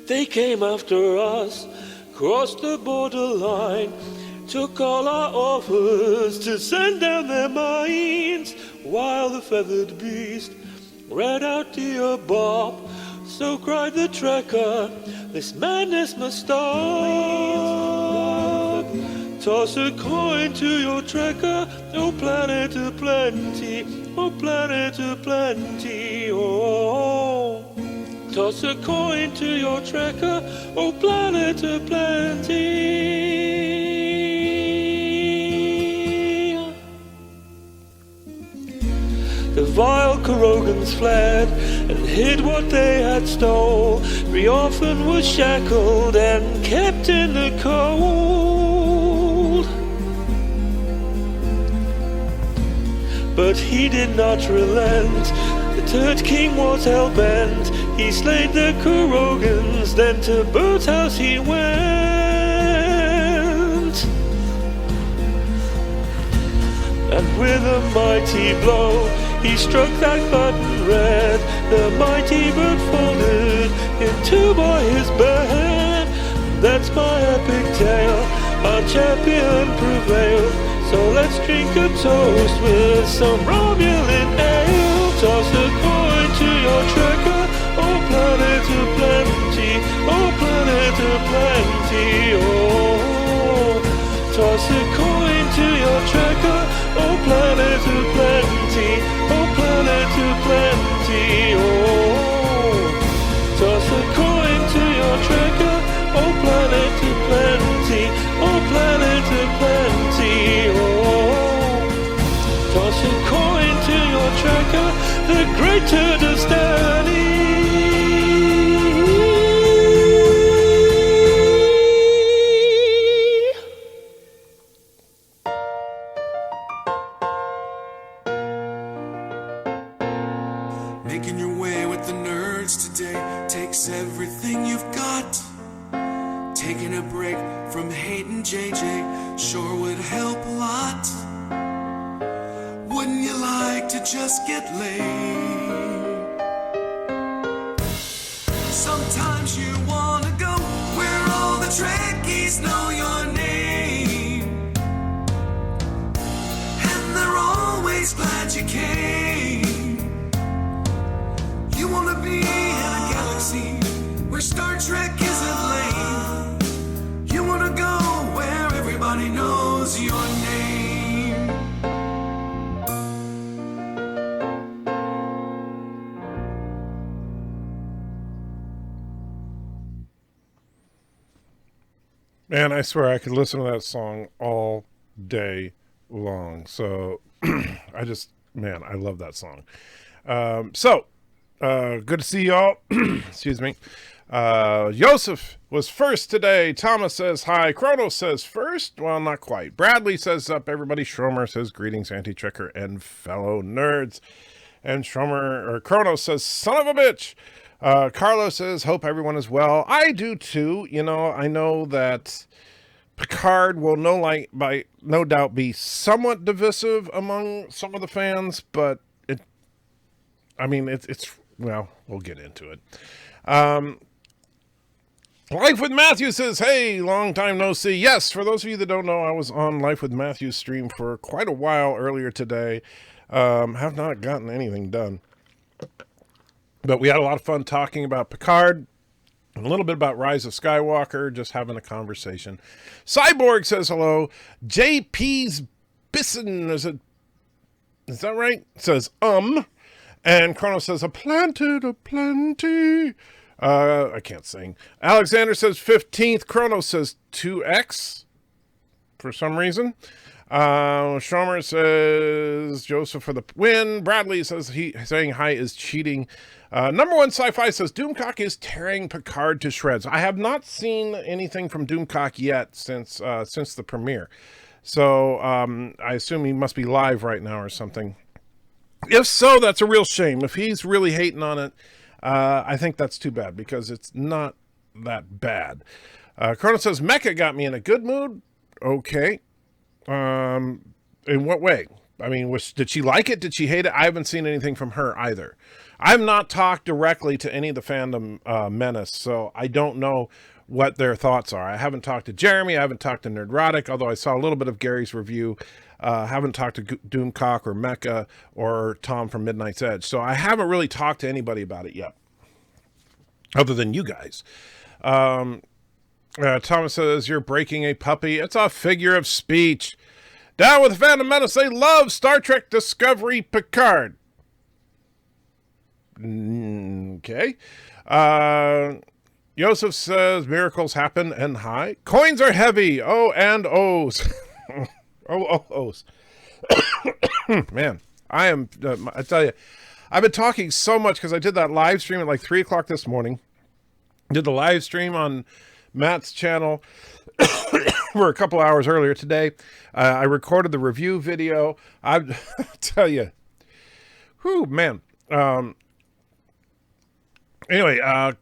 They came after us, crossed the borderline, took all our offers to send down their mines, while the feathered beast read out Dear Bob. So cried the trekker, this madness must stop. Toss a coin to your trekker, oh planet of plenty, oh planet of plenty, oh. Toss a coin to your trekker, oh planet of plenty. The vile Kurogans fled and hid what they had stole. Riorfan was shackled and kept in the cold. But he did not relent. The Turd King was hell-bent. He slayed the Kurogans, then to Bird's house he went. And with a mighty blow he struck that button red. The mighty bird folded in two by his bed. That's my epic tale, our champion prevailed. So let's drink a toast with some Romulan ale. Toss a coin to your trekker, oh planet of plenty, oh planet of plenty, oh. Toss a coin to your trekker, oh planet of plenty, oh planet of plenty, oh. Toss a coin to your trekker, oh planet of plenty, oh planet of plenty, oh. Toss a coin to your trekker, the great turd of Stanley. Making your way with the nerds today takes everything you've got. Taking a break from hating JJ sure would help a lot. Wouldn't you like to just get laid? Sometimes you wanna go where all the Trekkies know your name, and they're always glad you came. You wanna be in a galaxy where Star Trek isn't lame. You wanna go where everybody knows your name. Man, I swear I could listen to that song all day long. So I love that song. Good to see y'all. Excuse me. Joseph was first today. Thomas says hi. Kronos says first. Well, not quite. Bradley says up, everybody. Schromer says greetings, anti-trekker and fellow nerds. And Kronos says, son of a bitch. Carlos says, hope everyone is well. I do too. You know, I know that Picard will no doubt be somewhat divisive among some of the fans, but well, we'll get into it. Life with Matthew says, hey, long time no see. Yes, for those of you that don't know, I was on Life with Matthew's stream for quite a while earlier today. Have not gotten anything done. But we had a lot of fun talking about Picard, a little bit about Rise of Skywalker, just having a conversation. Cyborg says hello. JP's Bisson, is that right? Says, And Chrono says, a planted a plenty. I can't sing. Alexander says 15th. Chrono says 2x for some reason. Shomer says Joseph for the win. Bradley says saying hi is cheating. Number one sci-fi says Doomcock is tearing Picard to shreds. I have not seen anything from Doomcock yet since the premiere. So I assume he must be live right now or something. If so, that's a real shame. If he's really hating on it, I think that's too bad because it's not that bad. Chrono says Mecha got me in a good mood. Okay. In what way? I mean, did she like it? Did she hate it? I haven't seen anything from her either. I've not talked directly to any of the fandom menace, so I don't know what their thoughts are. I haven't talked to Jeremy. I haven't talked to Nerdrotic, although I saw a little bit of Gary's review. Haven't talked to Doomcock or Mecca or Tom from Midnight's Edge. So I haven't really talked to anybody about it yet, other than you guys. Thomas says, you're breaking a puppy. It's a figure of speech. Down with the Phantom Menace. They love Star Trek Discovery Picard. Okay. Joseph says, miracles happen and high. Coins are heavy. Oh, and O's. O's. Man, I tell you, I've been talking so much because I did that live stream at like 3 o'clock this morning. Did the live stream on Matt's channel for a couple hours earlier today. I recorded the review video. I tell you, whew, man. Anyway,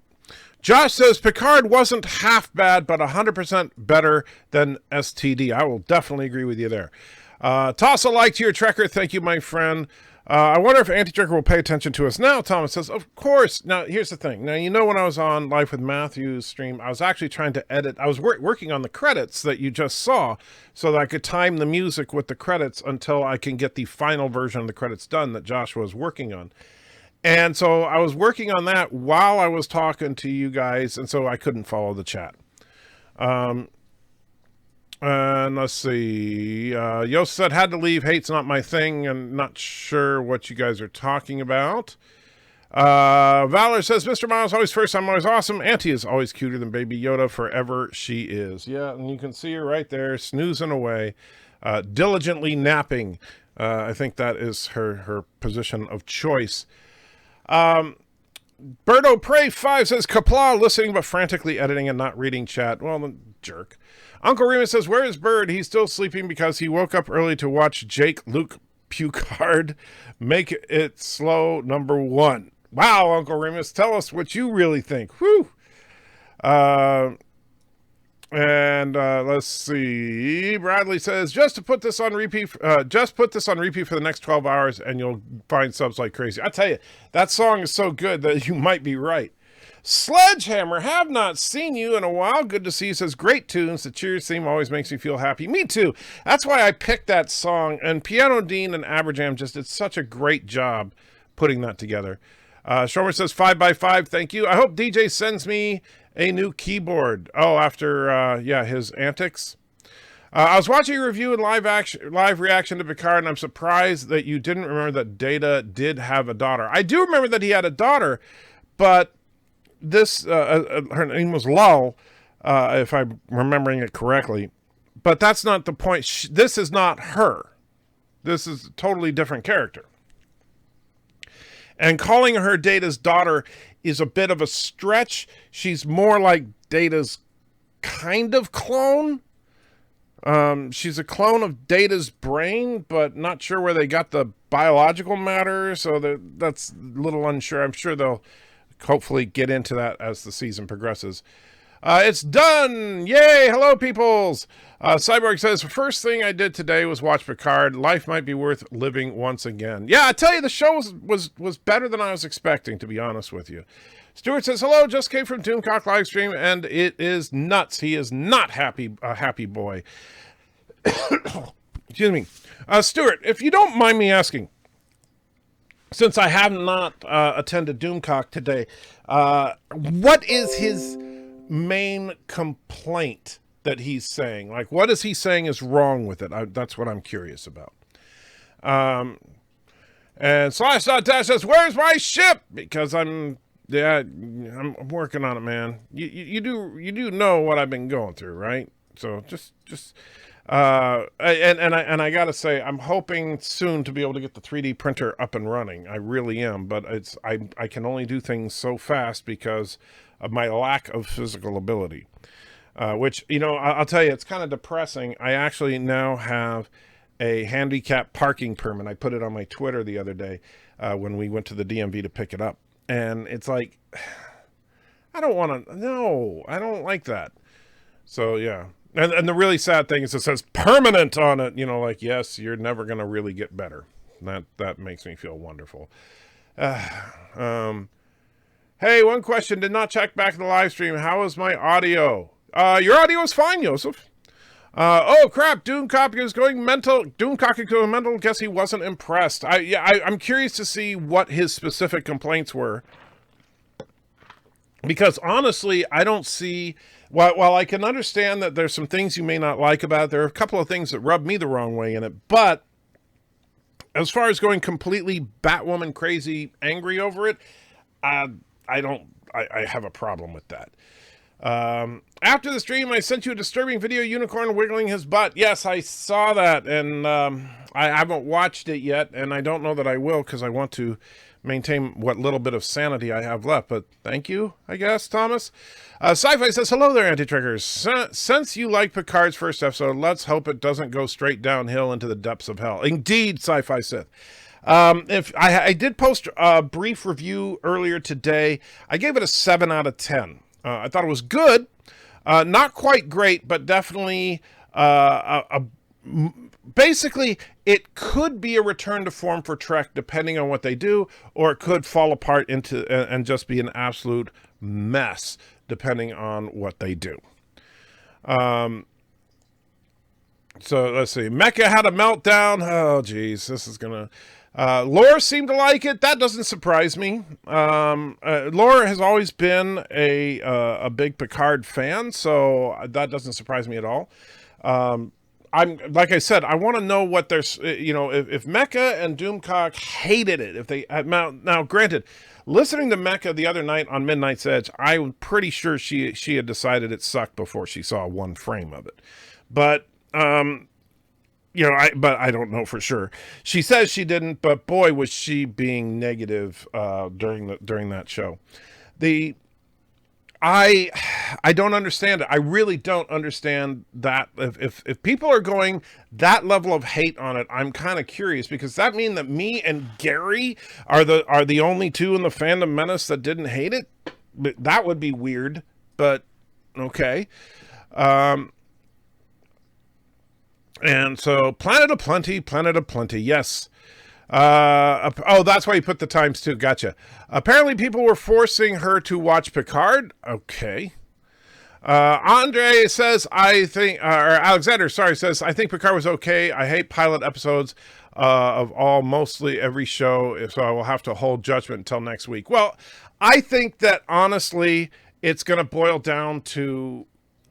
Josh says Picard wasn't half bad, but 100% better than STD. I will definitely agree with you there. Toss a like to your Trekker. Thank you, my friend. I wonder if Anti-Trekker will pay attention to us now. Thomas says, of course. Now, here's the thing. Now, you know, when I was on Life with Matthew's stream, I was actually trying to edit. I was working on the credits that you just saw so that I could time the music with the credits until I can get the final version of the credits done that Joshua was working on. And so I was working on that while I was talking to you guys, and so I couldn't follow the chat. And let's see. Yost said, had to leave. Hate's not my thing, and not sure what you guys are talking about. Valor says, Mr. Miles, always first, I'm always awesome. Auntie is always cuter than Baby Yoda. Forever she is. Yeah, and you can see her right there, snoozing away, diligently napping. I think that is her position of choice. Berto Prey 5 says, Kapla, listening but frantically editing and not reading chat. Well, the jerk. Uncle Remus says, where is Bird? He's still sleeping because he woke up early to watch Jake Luke Picard make it slow #1. Wow, Uncle Remus, tell us what you really think. Whew. Let's see. Bradley says, just put this on repeat for the next 12 hours and you'll find subs like crazy. I tell you, that song is so good that you might be right. Sledgehammer, have not seen you in a while. Good to see you. Says, great tunes. The Cheers theme always makes me feel happy. Me too. That's why I picked that song. And Piano Dean and Aberjam just did such a great job putting that together. Shomer says, 5x5. Thank you. I hope DJ sends me a new keyboard. Oh, after his antics. I was watching a review and live reaction to Picard, and I'm surprised that you didn't remember that Data did have a daughter. I do remember that he had a daughter, but this her name was Lull, if I'm remembering it correctly. But that's not the point. This is not her. This is a totally different character. And calling her Data's daughter is a bit of a stretch. She's more like Data's kind of clone. She's a clone of Data's brain, but not sure where they got the biological matter, so that's a little unsure. I'm sure they'll hopefully get into that as the season progresses. It's done! Yay! Hello, peoples! Cyborg says, first thing I did today was watch Picard. Life might be worth living once again. Yeah, I tell you, the show was better than I was expecting, to be honest with you. Stuart says, hello, just came from Doomcock live stream, and it is nuts. He is not a happy boy. Excuse me. Stuart, if you don't mind me asking, since I have not attended Doomcock today, what is his main complaint that he's saying? Like, what is he saying is wrong with it? That's what I'm curious about. And Slash.Dash says, where's my ship? Because I'm working on it, man. You do know what I've been going through, right? So just and I gotta say, I'm hoping soon to be able to get the 3D printer up and running. I really am, but I can only do things so fast because of my lack of physical ability. Which, you know, I'll tell you, it's kind of depressing. I actually now have a handicap parking permit. I put it on my Twitter the other day when we went to the DMV to pick it up. And it's like, I don't like that. So, yeah. And the really sad thing is it says permanent on it. You know, like, yes, you're never going to really get better. That makes me feel wonderful. Hey, one question. Did not check back in the live stream. How is my audio? Your audio is fine, Joseph. Oh crap! Doomcock is going mental. Doomcock is going mental. Guess he wasn't impressed. I'm curious to see what his specific complaints were, because honestly, I don't see. While I can understand that there's some things you may not like about it, there are a couple of things that rub me the wrong way in it. But as far as going completely Batwoman crazy, angry over it, I have a problem with that. After the stream, I sent you a disturbing video, unicorn wiggling his butt. Yes, I saw that, and I haven't watched it yet, and I don't know that I will, because I want to maintain what little bit of sanity I have left. But thank you, I guess, Thomas. Sci-Fi says, hello there, Anti-Triggers. Since you like Picard's first episode, let's hope it doesn't go straight downhill into the depths of hell. Indeed, Sci-Fi Sith. If I did post a brief review earlier today, I gave it a 7 out of 10. I thought it was good, not quite great, but definitely basically it could be a return to form for Trek depending on what they do, or it could fall apart into and just be an absolute mess depending on what they do. So let's see. Mecha had a meltdown. Oh, geez, this is gonna. Laura seemed to like it. That doesn't surprise me. Laura has always been a big Picard fan, so that doesn't surprise me at all. I'm like I said, I want to know what there's. If Mecha and Doomcock hated it, if they now granted, listening to Mecha the other night on Midnight's Edge, I'm pretty sure she had decided it sucked before she saw one frame of it, but. But I don't know for sure. She says she didn't, but boy, was she being negative during that show. I don't understand it. I really don't understand that. If people are going that level of hate on it, I'm kind of curious, because that mean that me and Gary are the only two in the Fandom Menace that didn't hate it. That would be weird, but okay. And so, Planet of Plenty, yes. That's why you put the times too. Gotcha. Apparently, people were forcing her to watch Picard. Okay. Andre says, Alexander, says, I think Picard was okay. I hate pilot episodes of mostly every show, so I will have to hold judgment until next week. Well, I think that honestly, it's going to boil down to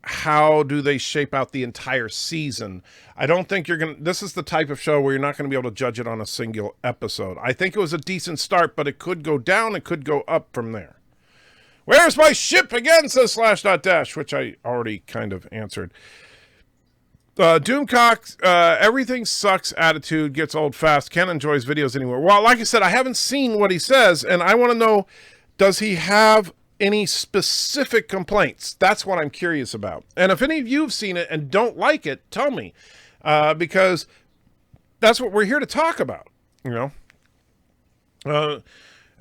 how do they shape out the entire season. I don't think this is the type of show where you're not going to be able to judge it on a single episode. I think it was a decent start, but it could go down, it could go up from there. Where's my ship again, says /dash, which I already kind of answered. Doomcock, everything sucks attitude, gets old fast, can't enjoy his videos anymore. Well, like I said, I haven't seen what he says, and I want to know, does he have any specific complaints? That's what I'm curious about. And if any of you have seen it and don't like it, tell me, because that's what we're here to talk about, And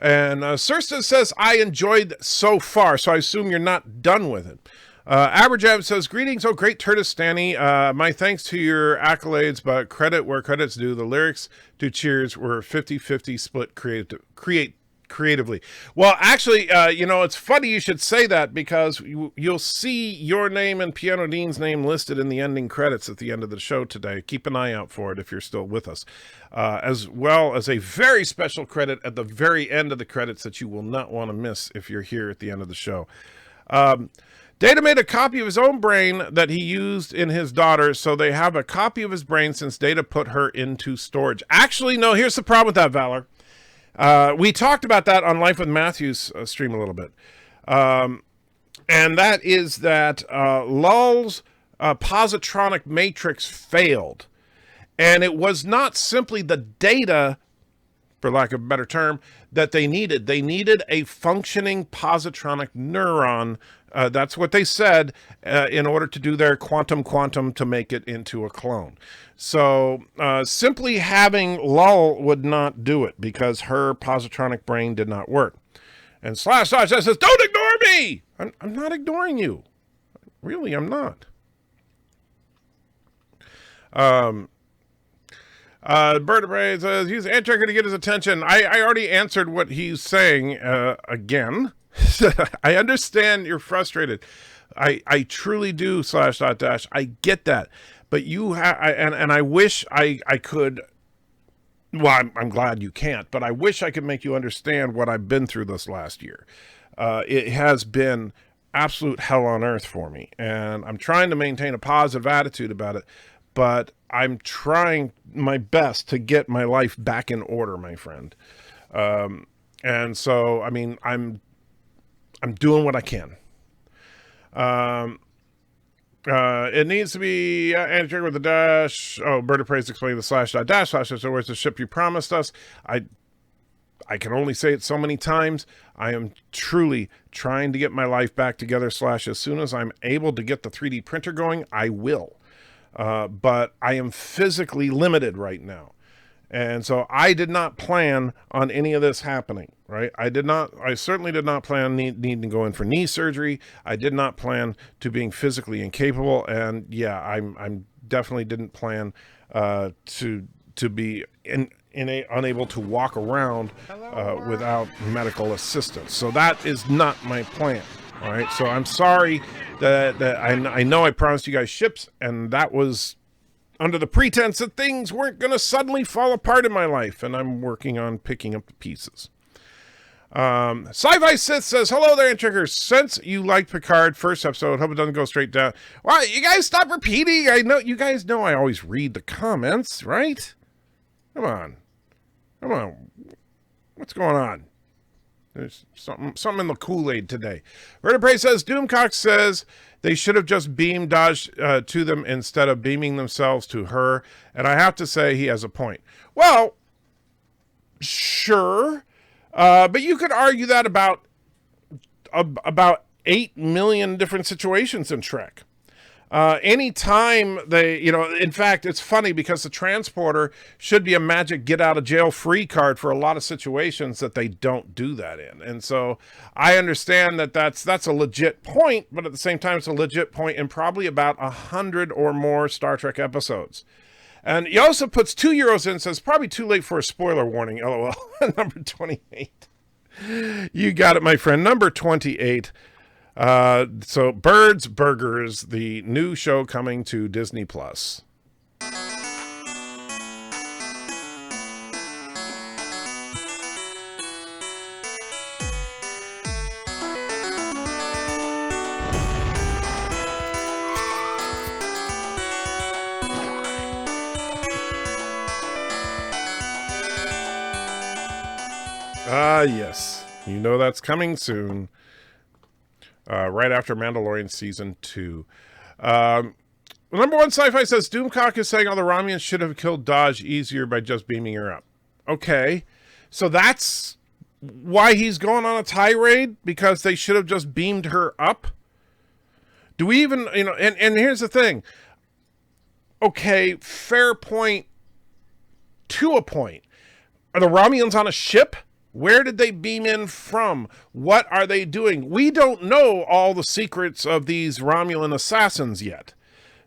Sursta says, I enjoyed so far, so I assume you're not done with it. Aberjab says, greetings, oh great Turtistani. My thanks to your accolades, but credit where credit's due. The lyrics to Cheers were 50-50 split creatively. Well, actually, it's funny you should say that, because you'll see your name and Piano Dean's name listed in the ending credits at the end of the show today. Keep an eye out for it if you're still with us, as well as a very special credit at the very end of the credits that you will not want to miss if you're here at the end of the show. Data made a copy of his own brain that he used in his daughter, so they have a copy of his brain since Data put her into storage. Actually, no, here's the problem with that, Valor. We talked about that on Life with Matthews stream a little bit. And that is that Lull's positronic matrix failed. And it was not simply the data, for lack of a better term, that they needed. They needed a functioning positronic neuron. That's what they said, in order to do their quantum to make it into a clone. So simply having Lull would not do it, because her positronic brain did not work. And // says, don't ignore me! I'm not ignoring you. Really, I'm not. Bird of Prey says, use Antracker to get his attention. I already answered what he's saying again. I understand you're frustrated. I truly do, /dash. I get that. But you have, and I wish I could, well, I'm glad you can't, but I wish I could make you understand what I've been through this last year. It has been absolute hell on earth for me. And I'm trying to maintain a positive attitude about it, but I'm trying my best to get my life back in order, my friend. And so, I mean, I'm doing what I can. It needs to be Antracker with the dash. Oh, Bird of Prey explaining the /dash. So where's the ship you promised us? I can only say it so many times. I am truly trying to get my life back together / as soon as I'm able to get the 3D printer going, I will. But I am physically limited right now. And so I did not plan on any of this happening, right? I certainly did not plan needing to go in for knee surgery. I did not plan to being physically incapable. And yeah, I'm definitely didn't plan to be unable to walk around without medical assistance. So that is not my plan. All right. So I'm sorry that I know I promised you guys ships, and that was under the pretense that things weren't going to suddenly fall apart in my life, and I'm working on picking up the pieces. Sci-Fi Sith says, hello there, Antracker. Since you liked Picard first episode, hope it doesn't go straight down. Well, you guys stop repeating. I know you guys know I always read the comments, right? Come on. What's going on? There's something in the Kool-Aid today. Bird of Prey says, Doomcock says they should have just beamed Dodge to them instead of beaming themselves to her. And I have to say he has a point. Well, sure. But you could argue that about 8 million different situations in Trek. Anytime they, in fact, it's funny because the transporter should be a magic get out of jail free card for a lot of situations that they don't do that in. And so I understand that that's a legit point, but at the same time, it's a legit point in probably about 100 or more Star Trek episodes. And he also puts €2 in and says, probably too late for a spoiler warning, LOL. Number 28. You got it, my friend. Number 28. So Birds Burgers, the new show coming to Disney Plus. Yes, you know that's coming soon. Right after Mandalorian Season 2. Number one Sci-Fi says, Doomcock is saying all the Romulans should have killed Dodge easier by just beaming her up. Okay, so that's why he's going on a tirade? Because they should have just beamed her up? Do we even, and here's the thing. Okay, fair point to a point. Are the Romulans on a ship? Where did they beam in from? What are they doing? We don't know all the secrets of these Romulan assassins yet.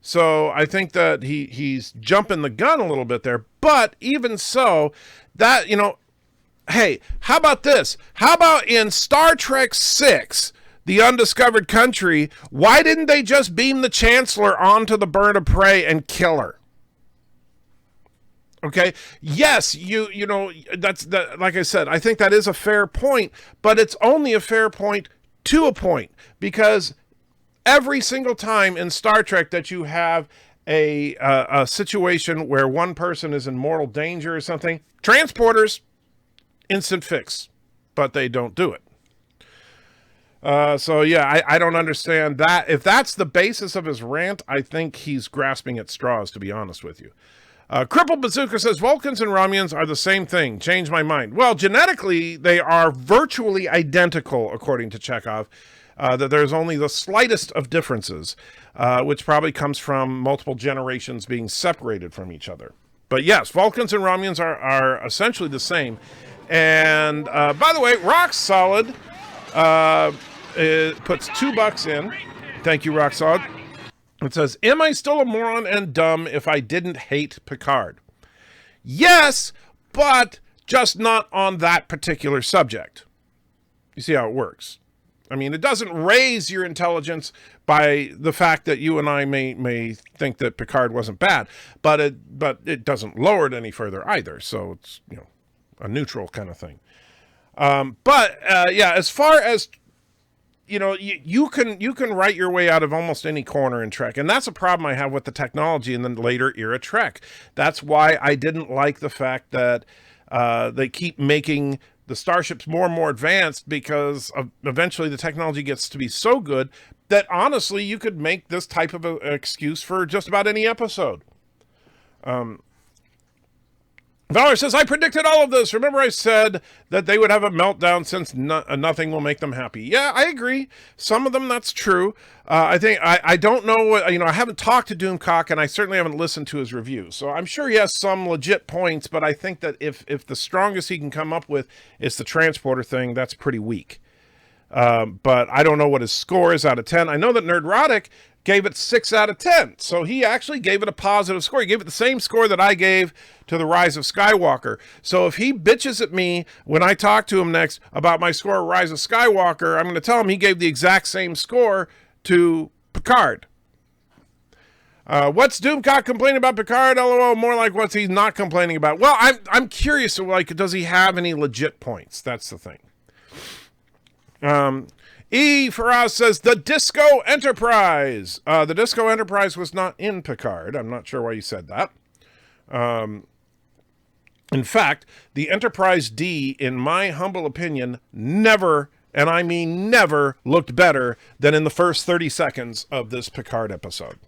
So I think that he's jumping the gun a little bit there. But even so, that, hey, how about this? How about in Star Trek 6, The Undiscovered Country, why didn't they just beam the Chancellor onto the Bird of Prey and kill her? Okay. Yes, that's like I said, I think that is a fair point, but it's only a fair point to a point, because every single time in Star Trek that you have a situation where one person is in mortal danger or something, transporters, instant fix, but they don't do it. So yeah, I don't understand that. If that's the basis of his rant, I think he's grasping at straws, to be honest with you. Crippled Bazooka says, Vulcans and Romulans are the same thing. Change my mind. Well, genetically, they are virtually identical, according to Chekhov. That there's only the slightest of differences, which probably comes from multiple generations being separated from each other. But yes, Vulcans and Romulans are essentially the same. And by the way, Rock Solid puts $2 in. Thank you, Rock Solid. It says, am I still a moron and dumb if I didn't hate Picard? Yes, but just not on that particular subject. You see how it works? I mean, it doesn't raise your intelligence by the fact that you and I may think that Picard wasn't bad, but it doesn't lower it any further either. So it's, you know, a neutral kind of thing. Yeah, as far as, you know, you can write your way out of almost any corner in Trek, and that's a problem I have with the technology in the later era Trek. That's why I didn't like the fact that they keep making the starships more and more advanced, because eventually the technology gets to be so good that honestly you could make this type of an excuse for just about any episode. Valor says, I predicted all of this. Remember I said that they would have a meltdown since nothing will make them happy. Yeah, I agree. Some of them, that's true. I think, I don't know what, you know, I haven't talked to Doomcock, and I certainly haven't listened to his review. So I'm sure he has some legit points, but I think that if the strongest he can come up with is the transporter thing, that's pretty weak. But I don't know what his score is out of 10. I know that Nerdrotic gave it 6 out of 10. So he actually gave it a positive score. He gave it the same score that I gave to The Rise of Skywalker. So if he bitches at me when I talk to him next about my score of Rise of Skywalker, I'm going to tell him he gave the exact same score to Picard. What's Doomcock complaining about Picard? LOL, more like what's he not complaining about? Well, I'm curious, like, does he have any legit points? That's the thing. E. Faraz says, the Disco Enterprise. The Disco Enterprise was not in Picard. I'm not sure why you said that. In fact, the Enterprise D, in my humble opinion, never, and I mean never, looked better than in the first 30 seconds of this Picard episode.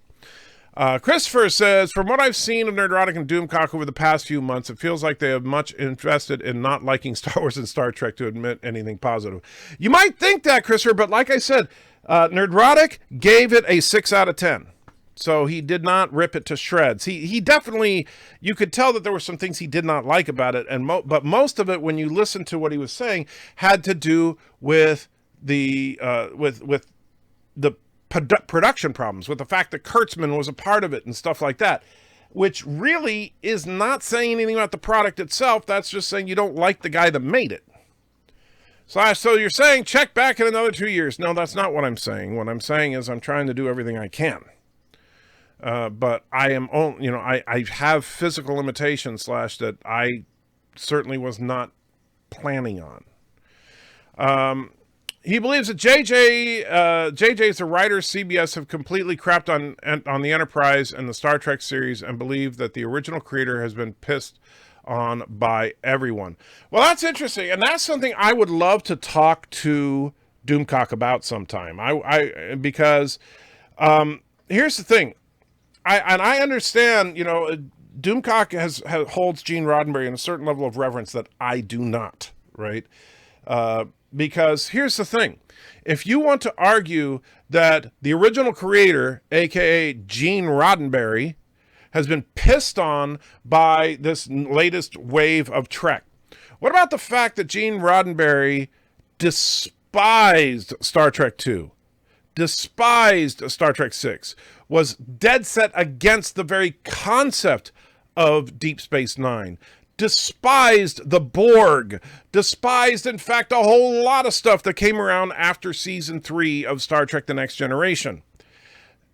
Christopher says, from what I've seen of Nerdrotic and Doomcock over the past few months, it feels like they have much invested in not liking Star Wars and Star Trek to admit anything positive. You might think that, Christopher, but like I said, Nerdrotic gave it a 6 out of 10. So he did not rip it to shreds. He definitely, you could tell that there were some things he did not like about it, and but most of it, when you listen to what he was saying, had to do with the production problems, with the fact that Kurtzman was a part of it and stuff like that, which really is not saying anything about the product itself. That's just saying you don't like the guy that made it. So you're saying check back in another 2 years. No, that's not what I'm saying. What I'm saying is I'm trying to do everything I can. But I am, you know, I have physical limitations that I certainly was not planning on. He believes that JJ's the writers CBS have completely crapped on the Enterprise and the Star Trek series, and believe that the original creator has been pissed on by everyone. Well, that's interesting, and that's something I would love to talk to Doomcock about sometime. Because here's the thing, I understand, you know, Doomcock holds Gene Roddenberry in a certain level of reverence that I do not, right? Because here's the thing. If you want to argue that the original creator, aka Gene Roddenberry, has been pissed on by this latest wave of Trek, what about the fact that Gene Roddenberry despised Star Trek II, despised Star Trek VI, was dead set against the very concept of Deep Space Nine, despised the Borg, despised, in fact, a whole lot of stuff that came around after season 3 of Star Trek The Next Generation.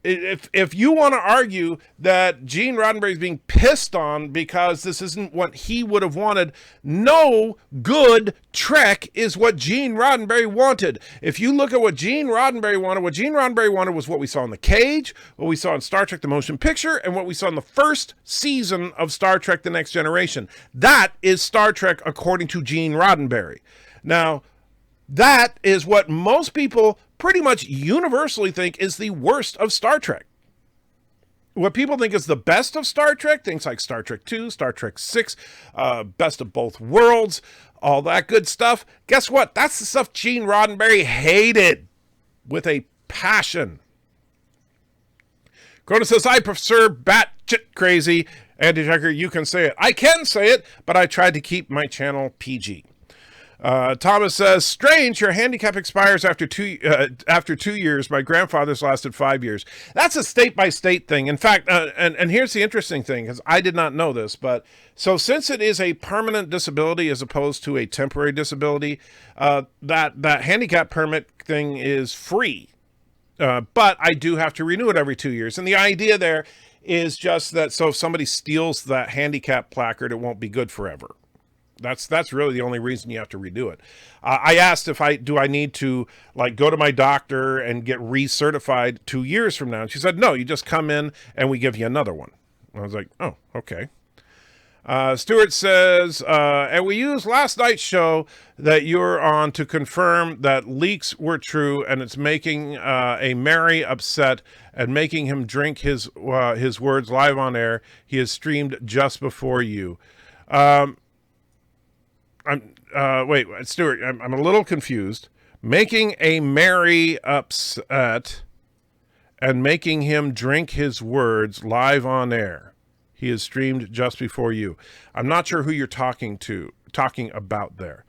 If you want to argue that Gene Roddenberry is being pissed on because this isn't what he would have wanted, no good Trek is what Gene Roddenberry wanted. If you look at what Gene Roddenberry wanted was what we saw in The Cage, what we saw in Star Trek The Motion Picture, and what we saw in the first season of Star Trek The Next Generation. That is Star Trek according to Gene Roddenberry. Now, that is what most people pretty much universally think is the worst of Star Trek. What people think is the best of Star Trek, things like Star Trek II, Star Trek VI, Best of Both Worlds, all that good stuff. Guess what? That's the stuff Gene Roddenberry hated with a passion. Cronus says, I prefer batshit crazy. Andy Tucker, you can say it. I can say it, but I tried to keep my channel PG. Thomas says, strange, your handicap expires after 2 years. My grandfather's lasted 5 years. That's a state-by-state thing. In fact, and here's the interesting thing, because I did not know this, but so since it is a permanent disability as opposed to a temporary disability, that handicap permit thing is free. But I do have to renew it every 2 years. And the idea there is just that, so if somebody steals that handicap placard, it won't be good forever. That's really the only reason you have to redo it. I asked if I need to like go to my doctor and get recertified 2 years from now. And she said, no, you just come in and we give you another one. I was like, oh, okay. Stuart says, and we used last night's show that you're on to confirm that leaks were true, and it's making a Mary upset and making him drink his words live on air. He is streamed just before you. Wait, Stuart, I'm a little confused. Making a Mary upset and making him drink his words live on air. He is streamed just before you. I'm not sure who you're talking about there.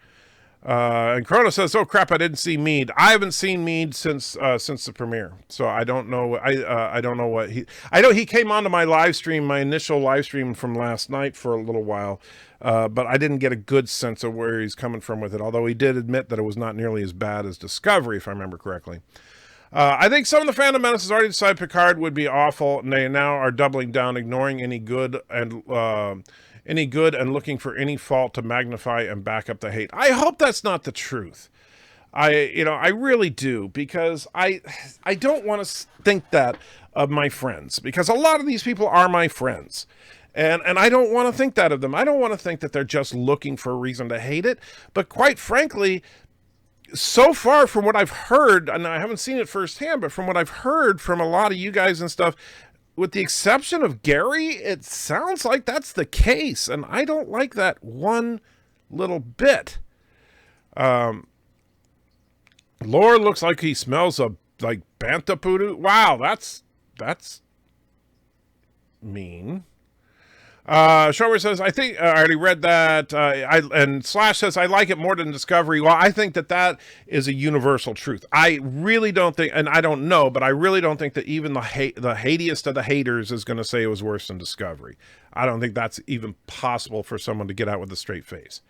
And Corona says, "Oh crap! I didn't see Mead. I haven't seen Mead since the premiere, so I don't know. I don't know what he. I know he came onto my live stream, my initial live stream from last night for a little while, but I didn't get a good sense of where he's coming from with it. Although he did admit that it was not nearly as bad as Discovery, if I remember correctly. I think some of the fandom menaces already decided Picard would be awful, and they now are doubling down, ignoring any good and looking for any fault to magnify and back up the hate. I hope that's not the truth. I really do, because I don't want to think that of my friends, because a lot of these people are my friends. And I don't want to think that of them. I don't want to think that they're just looking for a reason to hate it. But quite frankly, so far from what I've heard, and I haven't seen it firsthand, but from what I've heard from a lot of you guys and stuff, with the exception of Gary, it sounds like that's the case. And I don't like that one little bit. Lore looks like he smells like Banta Poodoo. Wow, that's mean. Shower says, I think I already read that. And Slash says, I like it more than Discovery. Well, I think that is a universal truth. I really don't think, and I don't know, but I really don't think that even the hatiest of the haters is going to say it was worse than Discovery. I don't think that's even possible for someone to get out with a straight face.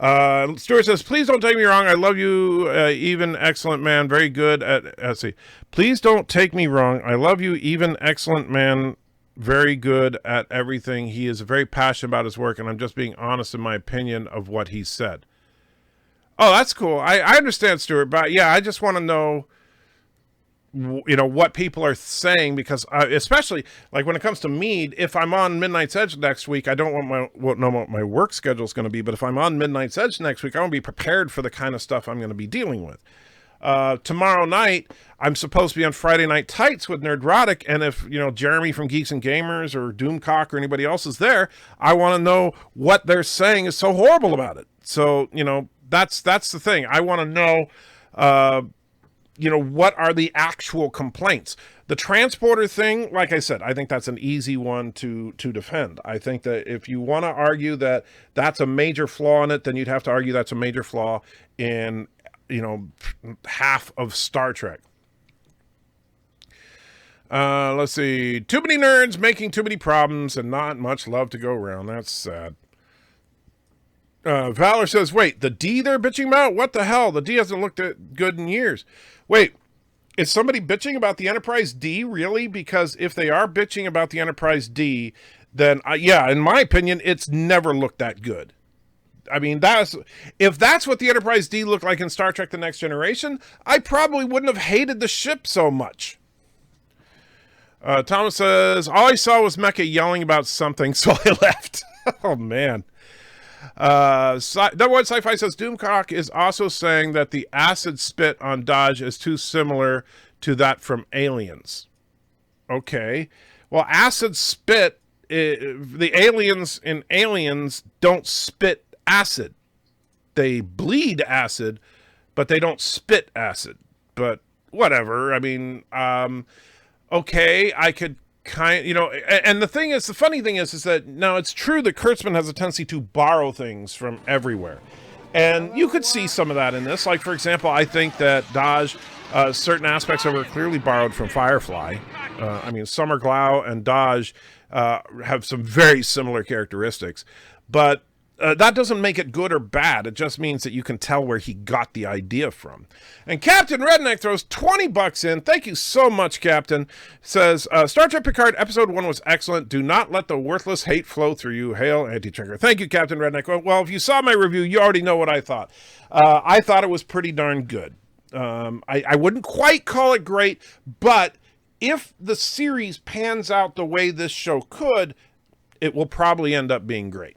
Stuart says, please don't take me wrong. I love you, even excellent man. Very good at, let's see. Please don't take me wrong. I love you, even excellent man. Very good at everything. He is very passionate about his work, and I'm just being honest in my opinion of what he said. Oh, that's cool. I understand, Stuart, but yeah, I just want to know, what people are saying, because especially like when it comes to Mead, if I'm on Midnight's Edge next week, I don't know what my work schedule is going to be, but if I'm on Midnight's Edge next week, I want to be prepared for the kind of stuff I'm going to be dealing with. Tomorrow night, I'm supposed to be on Friday Night Tights with Nerdrotic, and if, Jeremy from Geeks and Gamers or Doomcock or anybody else is there, I want to know what they're saying is so horrible about it. So, that's the thing. I want to know, what are the actual complaints? The transporter thing, like I said, I think that's an easy one to defend. I think that if you want to argue that that's a major flaw in it, then you'd have to argue that's a major flaw in half of Star Trek. Let's see. Too many nerds making too many problems and not much love to go around. That's sad. Valor says, wait, the D they're bitching about? What the hell? The D hasn't looked good in years. Wait, is somebody bitching about the Enterprise D, really? Because if they are bitching about the Enterprise D, then, yeah, in my opinion, it's never looked that good. I mean, if that's what the Enterprise D looked like in Star Trek The Next Generation, I probably wouldn't have hated the ship so much. Thomas says, all I saw was Mecha yelling about something, so I left. Oh, man. Double White Sci-Fi says, Doomcock is also saying that the acid spit on Dodge is too similar to that from Aliens. Okay. Well, acid spit, the aliens in Aliens don't spit acid. They bleed acid, but they don't spit acid. But whatever. I mean, okay, I could and the funny thing is that now it's true that Kurtzman has a tendency to borrow things from everywhere. And you could see some of that in this. Like, for example, I think that Dodge, certain aspects of her clearly borrowed from Firefly. I mean, Summer Glau and Dodge have some very similar characteristics. But that doesn't make it good or bad. It just means that you can tell where he got the idea from. And Captain Redneck throws $20 in. Thank you so much, Captain. Says, Star Trek Picard Episode 1 was excellent. Do not let the worthless hate flow through you. Hail, Anti-Trigger. Thank you, Captain Redneck. Well, if you saw my review, you already know what I thought. I thought it was pretty darn good. I wouldn't quite call it great, but if the series pans out the way this show could, it will probably end up being great.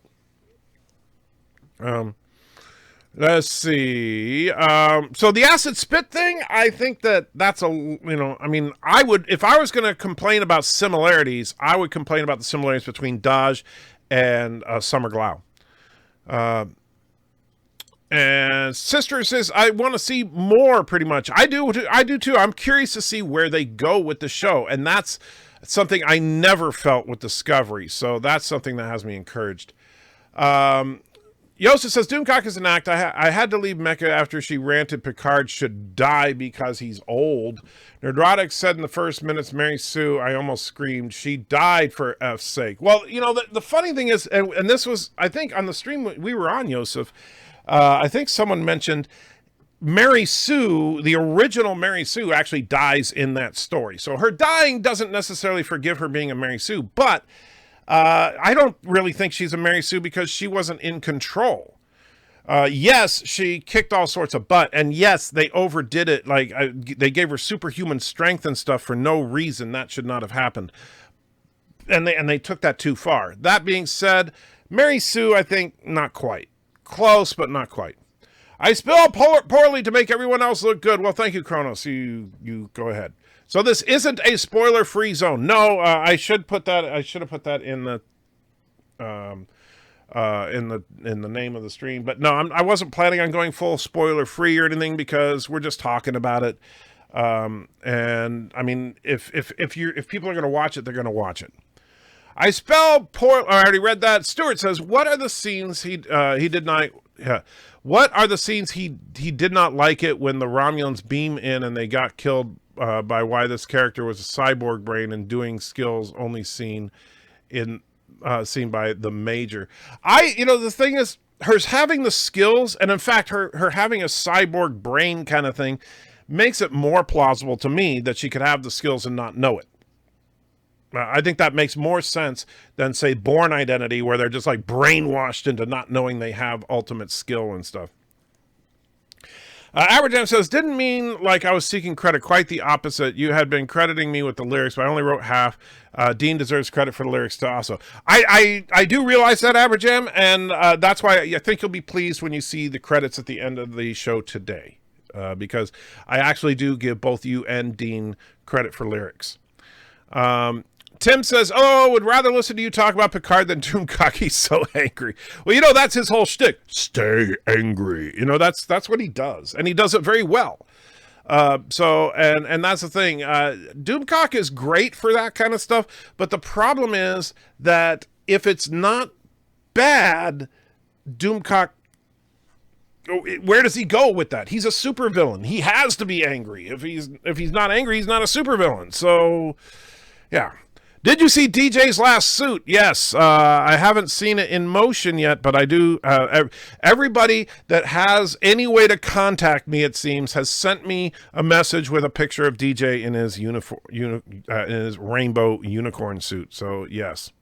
Let's see. So the acid spit thing, I think that's I mean, I would, if I was going to complain about similarities, I would complain about the similarities between Dodge and Summer Glau. And Sister says, I want to see more, pretty much. I do too. I'm curious to see where they go with the show. And that's something I never felt with Discovery. So that's something that has me encouraged. Yosa says, Doomcock is an act. I had to leave Mecca after she ranted Picard should die because he's old. Nerdrotic said in the first minutes, Mary Sue, I almost screamed. She died for F's sake. Well, you know, the funny thing is, and this was, I think, on the stream we were on, Yosef, I think someone mentioned Mary Sue, the original Mary Sue, actually dies in that story. So her dying doesn't necessarily forgive her being a Mary Sue, but I don't really think she's a Mary Sue because she wasn't in control. Yes, she kicked all sorts of butt, and yes, they overdid it. Like they gave her superhuman strength and stuff for no reason. That should not have happened, and they took that too far. That being said, Mary Sue, I think not quite close, but not quite. I spill poorly to make everyone else look good. Well, thank you, Kronos. You go ahead. So this isn't a spoiler-free zone. No, I should put that. I should have put that in the name of the stream. But no, I wasn't planning on going full spoiler-free or anything because we're just talking about it. And I mean, if people are going to watch it, they're going to watch it. I spell poor. I already read that. Stuart says, "What are the scenes he did not? What are the scenes he did not like it when the Romulans beam in and they got killed?" By why this character was a cyborg brain and doing skills only seen by the Major. The thing is, hers having the skills, and in fact, her having a cyborg brain kind of thing makes it more plausible to me that she could have the skills and not know it. I think that makes more sense than, say, Bourne Identity, where they're just like brainwashed into not knowing they have ultimate skill and stuff. Aberjam says, didn't mean like I was seeking credit, quite the opposite. You had been crediting me with the lyrics, but I only wrote half. Dean deserves credit for the lyrics too also. I do realize that, Aberjam, and that's why I think you'll be pleased when you see the credits at the end of the show today, because I actually do give both you and Dean credit for lyrics. Tim says, would rather listen to you talk about Picard than Doomcock. He's so angry. Well, that's his whole shtick. Stay angry. That's what he does. And he does it very well. So that's the thing. Doomcock is great for that kind of stuff. But the problem is that if it's not bad, Doomcock, where does he go with that? He's a supervillain. He has to be angry. If he's not angry, he's not a supervillain. So, yeah. Did you see DJ's last suit? Yes. I haven't seen it in motion yet, but I do. Everybody that has any way to contact me, it seems, has sent me a message with a picture of DJ in his in his rainbow unicorn suit. So, yes.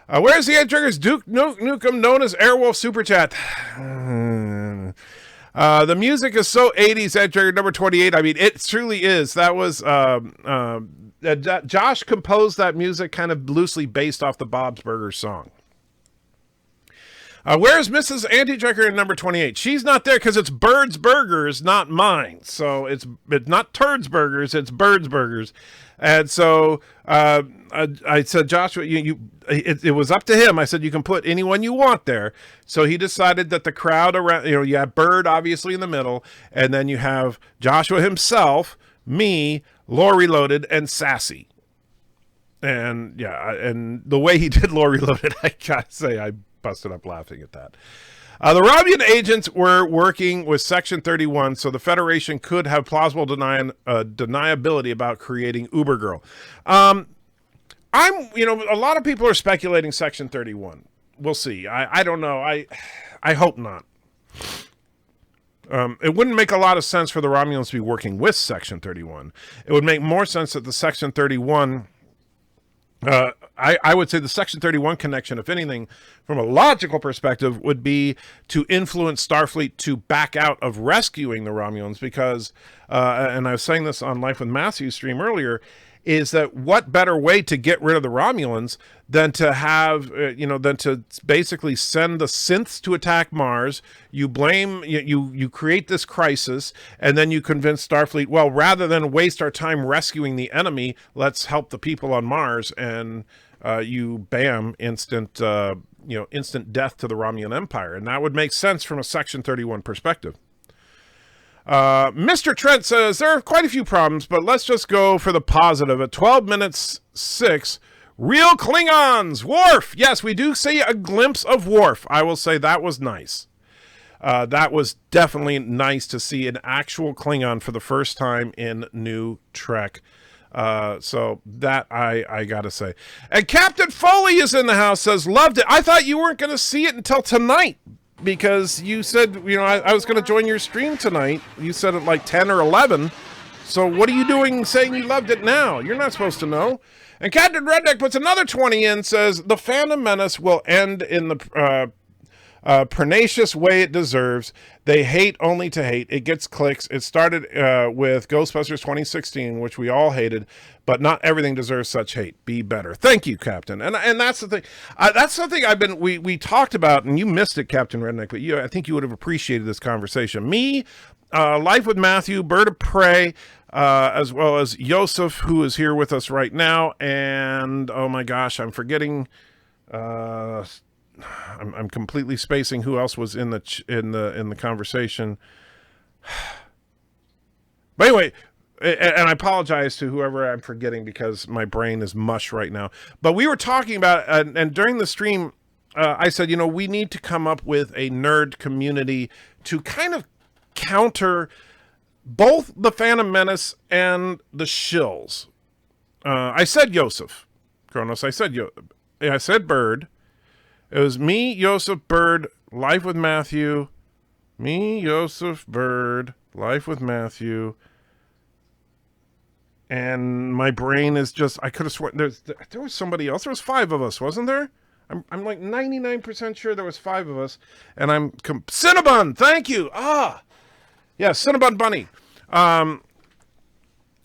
Where's the Ed Triggers Duke Nukem, known as Airwolf Super Chat? The music is so 80s, Ed Trigger number 28. I mean, it truly is. That was Josh composed that music kind of loosely based off the Bob's Burgers song. Where's Mrs. Anti-Tracker in number 28? She's not there because it's Bird's Burgers, not mine. So it's not Turd's Burgers, it's Bird's Burgers. And so I said, Joshua, it was up to him. I said, you can put anyone you want there. So he decided that the crowd around, you have Bird obviously in the middle, and then you have Joshua himself, me, Lore Loaded, and Sassy. And yeah, and the way he did Lore Loaded, I gotta say, I busted up laughing at that. The Romulan agents were working with Section 31, so the Federation could have plausible deniability about creating Ubergirl. A lot of people are speculating Section 31. We'll see. I don't know. I hope not. It wouldn't make a lot of sense for the Romulans to be working with Section 31. It would make more sense that the Section 31... I would say the Section 31 connection, if anything, from a logical perspective, would be to influence Starfleet to back out of rescuing the Romulans because, and I was saying this on Life with Matthew stream earlier, is that what better way to get rid of the Romulans than to have, than to basically send the synths to attack Mars. You blame, you create this crisis, and then you convince Starfleet, well, rather than waste our time rescuing the enemy, let's help the people on Mars, and instant death to the Romulan Empire. And that would make sense from a Section 31 perspective. Mr. Trent says, there are quite a few problems, but let's just go for the positive. At 12 minutes 6, real Klingons! Worf! Yes, we do see a glimpse of Worf. I will say that was nice. That was definitely nice to see an actual Klingon for the first time in New Trek. So that I gotta say. And Captain Foley is in the house, says, loved it. I thought you weren't going to see it until tonight. Because you said, I was going to join your stream tonight. You said at like 10 or 11. So what are you doing saying you loved it now? You're not supposed to know. And Captain Redneck puts another 20 in, says, the Phantom Menace will end in the pernicious way it deserves. They hate only to hate. It gets clicks. It started with Ghostbusters 2016, which we all hated, but not everything deserves such hate. Be better. Thank you, Captain. And that's the thing. That's something we talked about, and you missed it, Captain Redneck, but I think you would have appreciated this conversation. Me, Life with Matthew, Bird of Prey, as well as Yosef, who is here with us right now, and oh my gosh, I'm forgetting. I'm completely spacing who else was in the conversation. But anyway, and I apologize to whoever I'm forgetting because my brain is mush right now. But we were talking about, and during the stream, I said, we need to come up with a nerd community to kind of counter both the Phantom Menace and the shills. I said Yosef, Kronos. I said Bird. It was me, Yosef, Bird, Life with Matthew. Me, Yosef, Bird, Life with Matthew. And my brain is just, I could have sworn, there was somebody else. There was 5 of us, wasn't there? I'm like 99% sure there was 5 of us. And Cinnabon, thank you. Yeah, Cinnabon Bunny.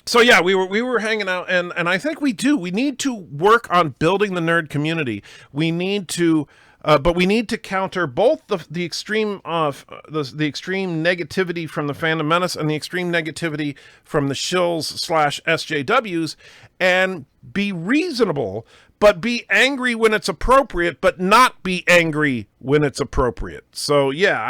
So yeah, we were hanging out, and I think we need to work on building the nerd community. We need to, but we need to counter both the extreme of the extreme negativity from the Phantom Menace and the extreme negativity from the shills / SJWs, and be reasonable, but be angry when it's appropriate, but not be angry when it's appropriate. So yeah,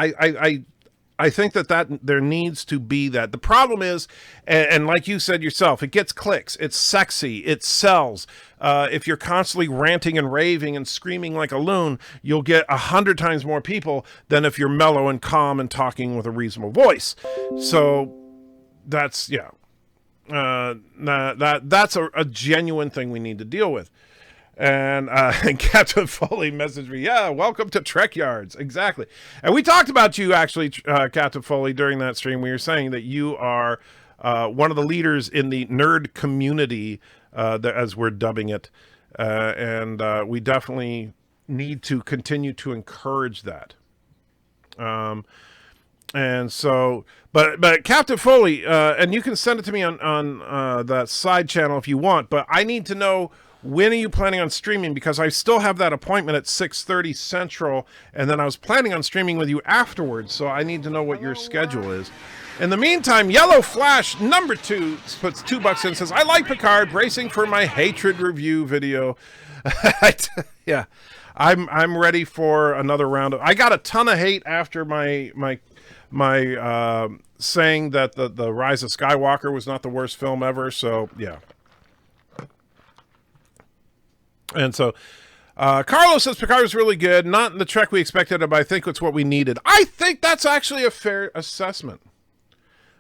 I think that there needs to be that. The problem is, and like you said yourself, it gets clicks. It's sexy. It sells. If you're constantly ranting and raving and screaming like a loon, you'll get 100 times more people than if you're mellow and calm and talking with a reasonable voice. So that's, that's a genuine thing we need to deal with. And Captain Foley messaged me, welcome to Trek Yards. Exactly. And we talked about you, actually, Captain Foley, during that stream. We were saying that you are one of the leaders in the nerd community, as we're dubbing it. And we definitely need to continue to encourage that. And so, but Captain Foley, and you can send it to me on that side channel if you want, but I need to know, when are you planning on streaming? Because I still have that appointment at 6:30 Central, and then I was planning on streaming with you afterwards, so I need to know what your schedule is. In the meantime, Yellow Flash number 2 puts $2 in and says, I like Picard, bracing for my hatred review video. Yeah, I'm ready for another round of. I got a ton of hate after my saying that the Rise of Skywalker was not the worst film ever. So yeah. And so, Carlos says Picard was really good. Not in the Trek we expected, but I think it's what we needed. I think that's actually a fair assessment.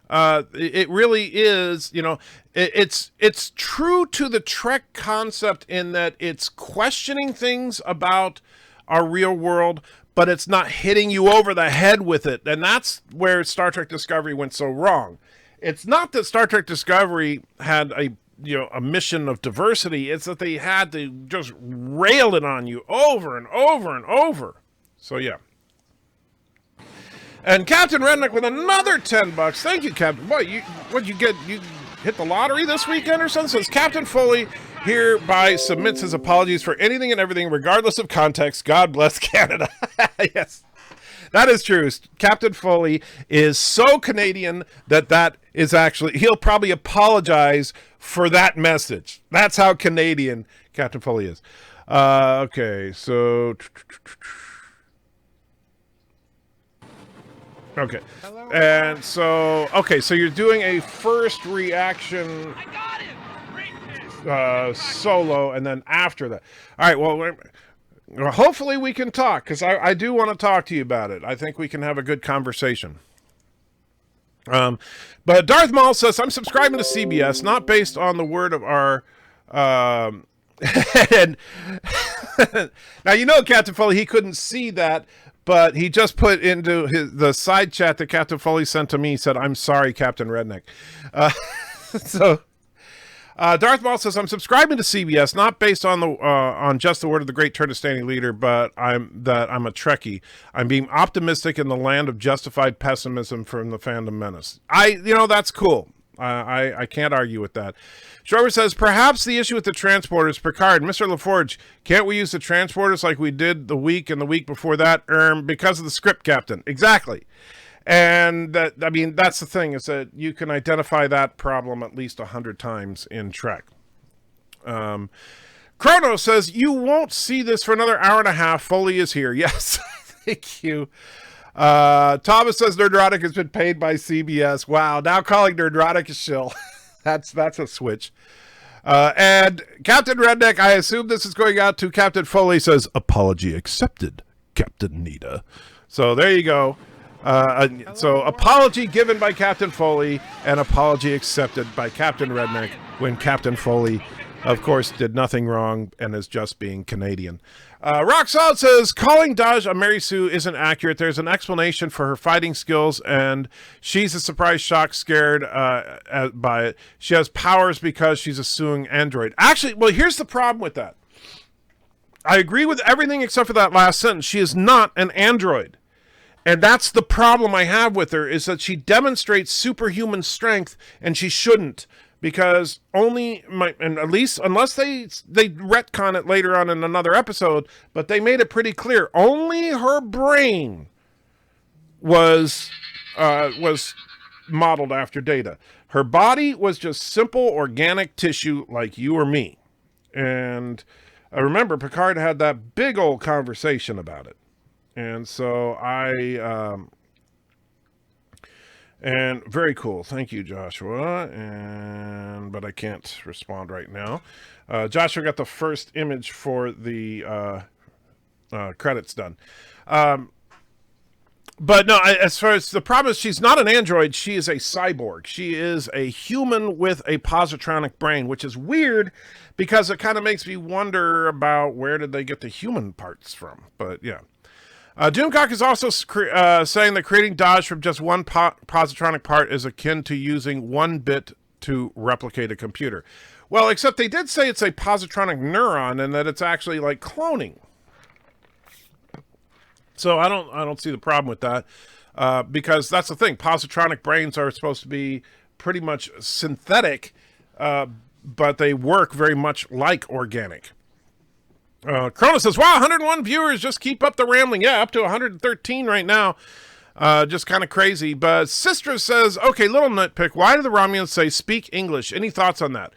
It really is, you know, it's true to the Trek concept in that it's questioning things about our real world, but it's not hitting you over the head with it. And that's where Star Trek Discovery went so wrong. It's not that Star Trek Discovery had a mission of diversity. It's that they had to just rail it on you over and over and over. So yeah. And Captain Redneck with another $10. Thank you, Captain. What you get? You hit the lottery this weekend or something? Says Captain Foley hereby submits his apologies for anything and everything, regardless of context. God bless Canada. Yes, that is true. Captain Foley is so Canadian that is actually, he'll probably apologize for that message. That's how Canadian Captain Foley is. Okay, so. Okay. Hello. And so, so you're doing a first reaction solo, and then after that. All right, well, hopefully we can talk, because I do want to talk to you about it. I think we can have a good conversation. But Darth Maul says, I'm subscribing to CBS, not based on the word of our... and now, you know, Captain Foley, he couldn't see that, but he just put into the side chat that Captain Foley sent to me. He said, I'm sorry, Captain Redneck. Darth Maul says, I'm subscribing to CBS, not based on on just the word of the great Turtistani leader, but I'm a Trekkie. I'm being optimistic in the land of justified pessimism from the fandom menace. That's cool. I can't argue with that. Schroeder says, perhaps the issue with the transporters, Picard, Mr. LaForge, can't we use the transporters like we did the week and the week before that? Because of the script, Captain. Exactly. And that's the thing, is that you can identify that problem at least 100 times in Trek. Chrono says, you won't see this for another hour and a half. Foley is here. Yes. Thank you. Thomas says Nerdrotic has been paid by CBS. Wow. Now calling Nerdrotic a shill. That's a switch. And Captain Redneck, I assume this is going out to Captain Foley, says, apology accepted, Captain Nita. So there you go. So apology given by Captain Foley and apology accepted by Captain Redneck when Captain Foley, of course, did nothing wrong and is just being Canadian. Rock Solid says, calling Daj a Mary Sue isn't accurate. There's an explanation for her fighting skills, and she's a surprise, shocked, scared by it. She has powers because she's a suing android. Actually, well, here's the problem with that. I agree with everything except for that last sentence. She is not an android. And that's the problem I have with her, is that she demonstrates superhuman strength, and she shouldn't. Because and at least, unless they retcon it later on in another episode, but they made it pretty clear, only her brain was modeled after Data. Her body was just simple organic tissue like you or me. And I remember Picard had that big old conversation about it. And so and very cool. Thank you, Joshua. But I can't respond right now. Joshua got the first image for the credits done. But no, as far as the problem is, she's not an android. She is a cyborg. She is a human with a positronic brain, which is weird because it kind of makes me wonder about where did they get the human parts from. But yeah. Doomcock is also saying that creating Dodge from just one positronic part is akin to using one bit to replicate a computer. Well, except they did say it's a positronic neuron and that it's actually like cloning. So I don't see the problem with that because that's the thing. Positronic brains are supposed to be pretty much synthetic, but they work very much like organic. Cronus says, wow, 101 viewers, just keep up the rambling. Yeah, up to 113 right now. Just kind of crazy. But Sistra says, okay, little nitpick. Why do the Romulans say speak English? Any thoughts on that?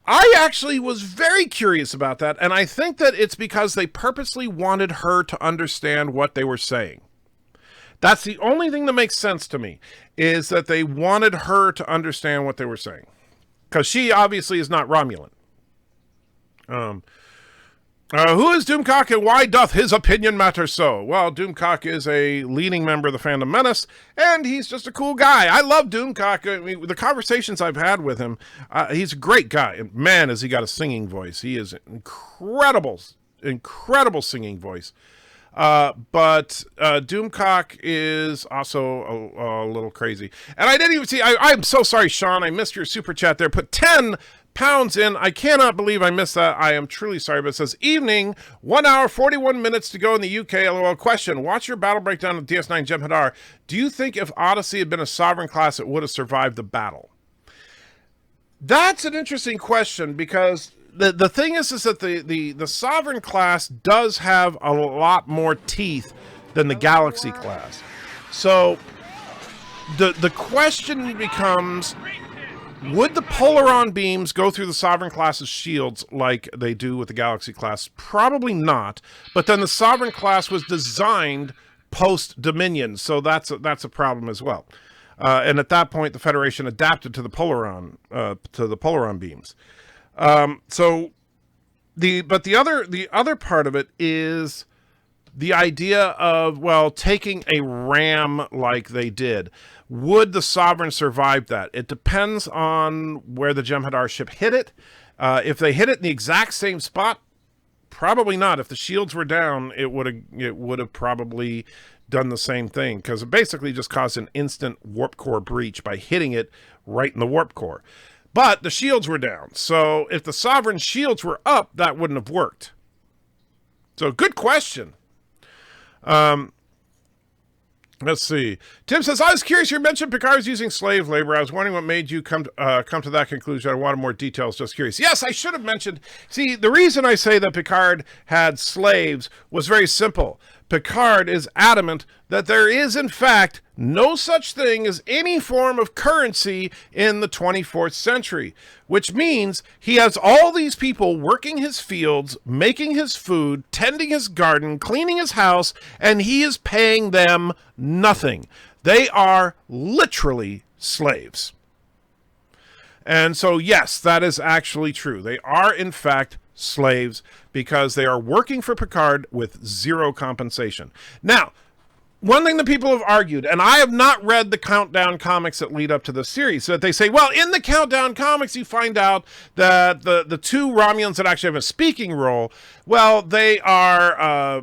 I actually was very curious about that, and I think that it's because they purposely wanted her to understand what they were saying. That's the only thing that makes sense to me, is that they wanted her to understand what they were saying. Because she obviously is not Romulan. Who is Doomcock and why doth his opinion matter so? Well, Doomcock is a leading member of the Phantom Menace, and he's just a cool guy. I love Doomcock. I mean, the conversations I've had with him, he's a great guy. And man, has he got a singing voice. He is incredible singing voice. But Doomcock is also a little crazy. And I didn't even see, I'm so sorry, Sean, I missed your super chat there. Put 10 pounds in. I cannot believe I missed that. I am truly sorry, but it says evening, 1 hour, 41 minutes to go in the UK. LOL. Question. Watch your battle breakdown of DS9 Jem'Hadar. Do you think if Odyssey had been a sovereign class, it would have survived the battle? That's an interesting question, because the thing is that the sovereign class does have a lot more teeth than the Galaxy class. So the question becomes, would the Polaron beams go through the Sovereign class's shields like they do with the Galaxy class? Probably not. But then the Sovereign class was designed post-Dominion, so that's a problem as well. And at that point, the Federation adapted to the Polaron beams. So the other part of it is the idea of, well, taking a ram like they did. Would the Sovereign survive that? It depends on where the Jem'Hadar ship hit it. If they hit it in the exact same spot, probably not. If the shields were down, it would have probably done the same thing, because it basically just caused an instant warp core breach by hitting it right in the warp core. But the shields were down, so if the Sovereign shields were up, that wouldn't have worked. So good question. Let's see. Tim says, I was curious, you mentioned Picard's using slave labor. I was wondering what made you come to that conclusion. I wanted more details, just curious. Yes, I should have mentioned. See, the reason I say that Picard had slaves was very simple. Picard is adamant that there is, in fact, no such thing as any form of currency in the 24th century, which means he has all these people working his fields, making his food, tending his garden, cleaning his house, and he is paying them nothing. They are literally slaves. And so, yes, that is actually true. They are, in fact, slaves, because they are working for Picard with zero compensation. Now, one thing that people have argued, and I have not read the Countdown comics that lead up to the series, that they say, well, in the Countdown comics, you find out that the two Romulans that actually have a speaking role, well, they are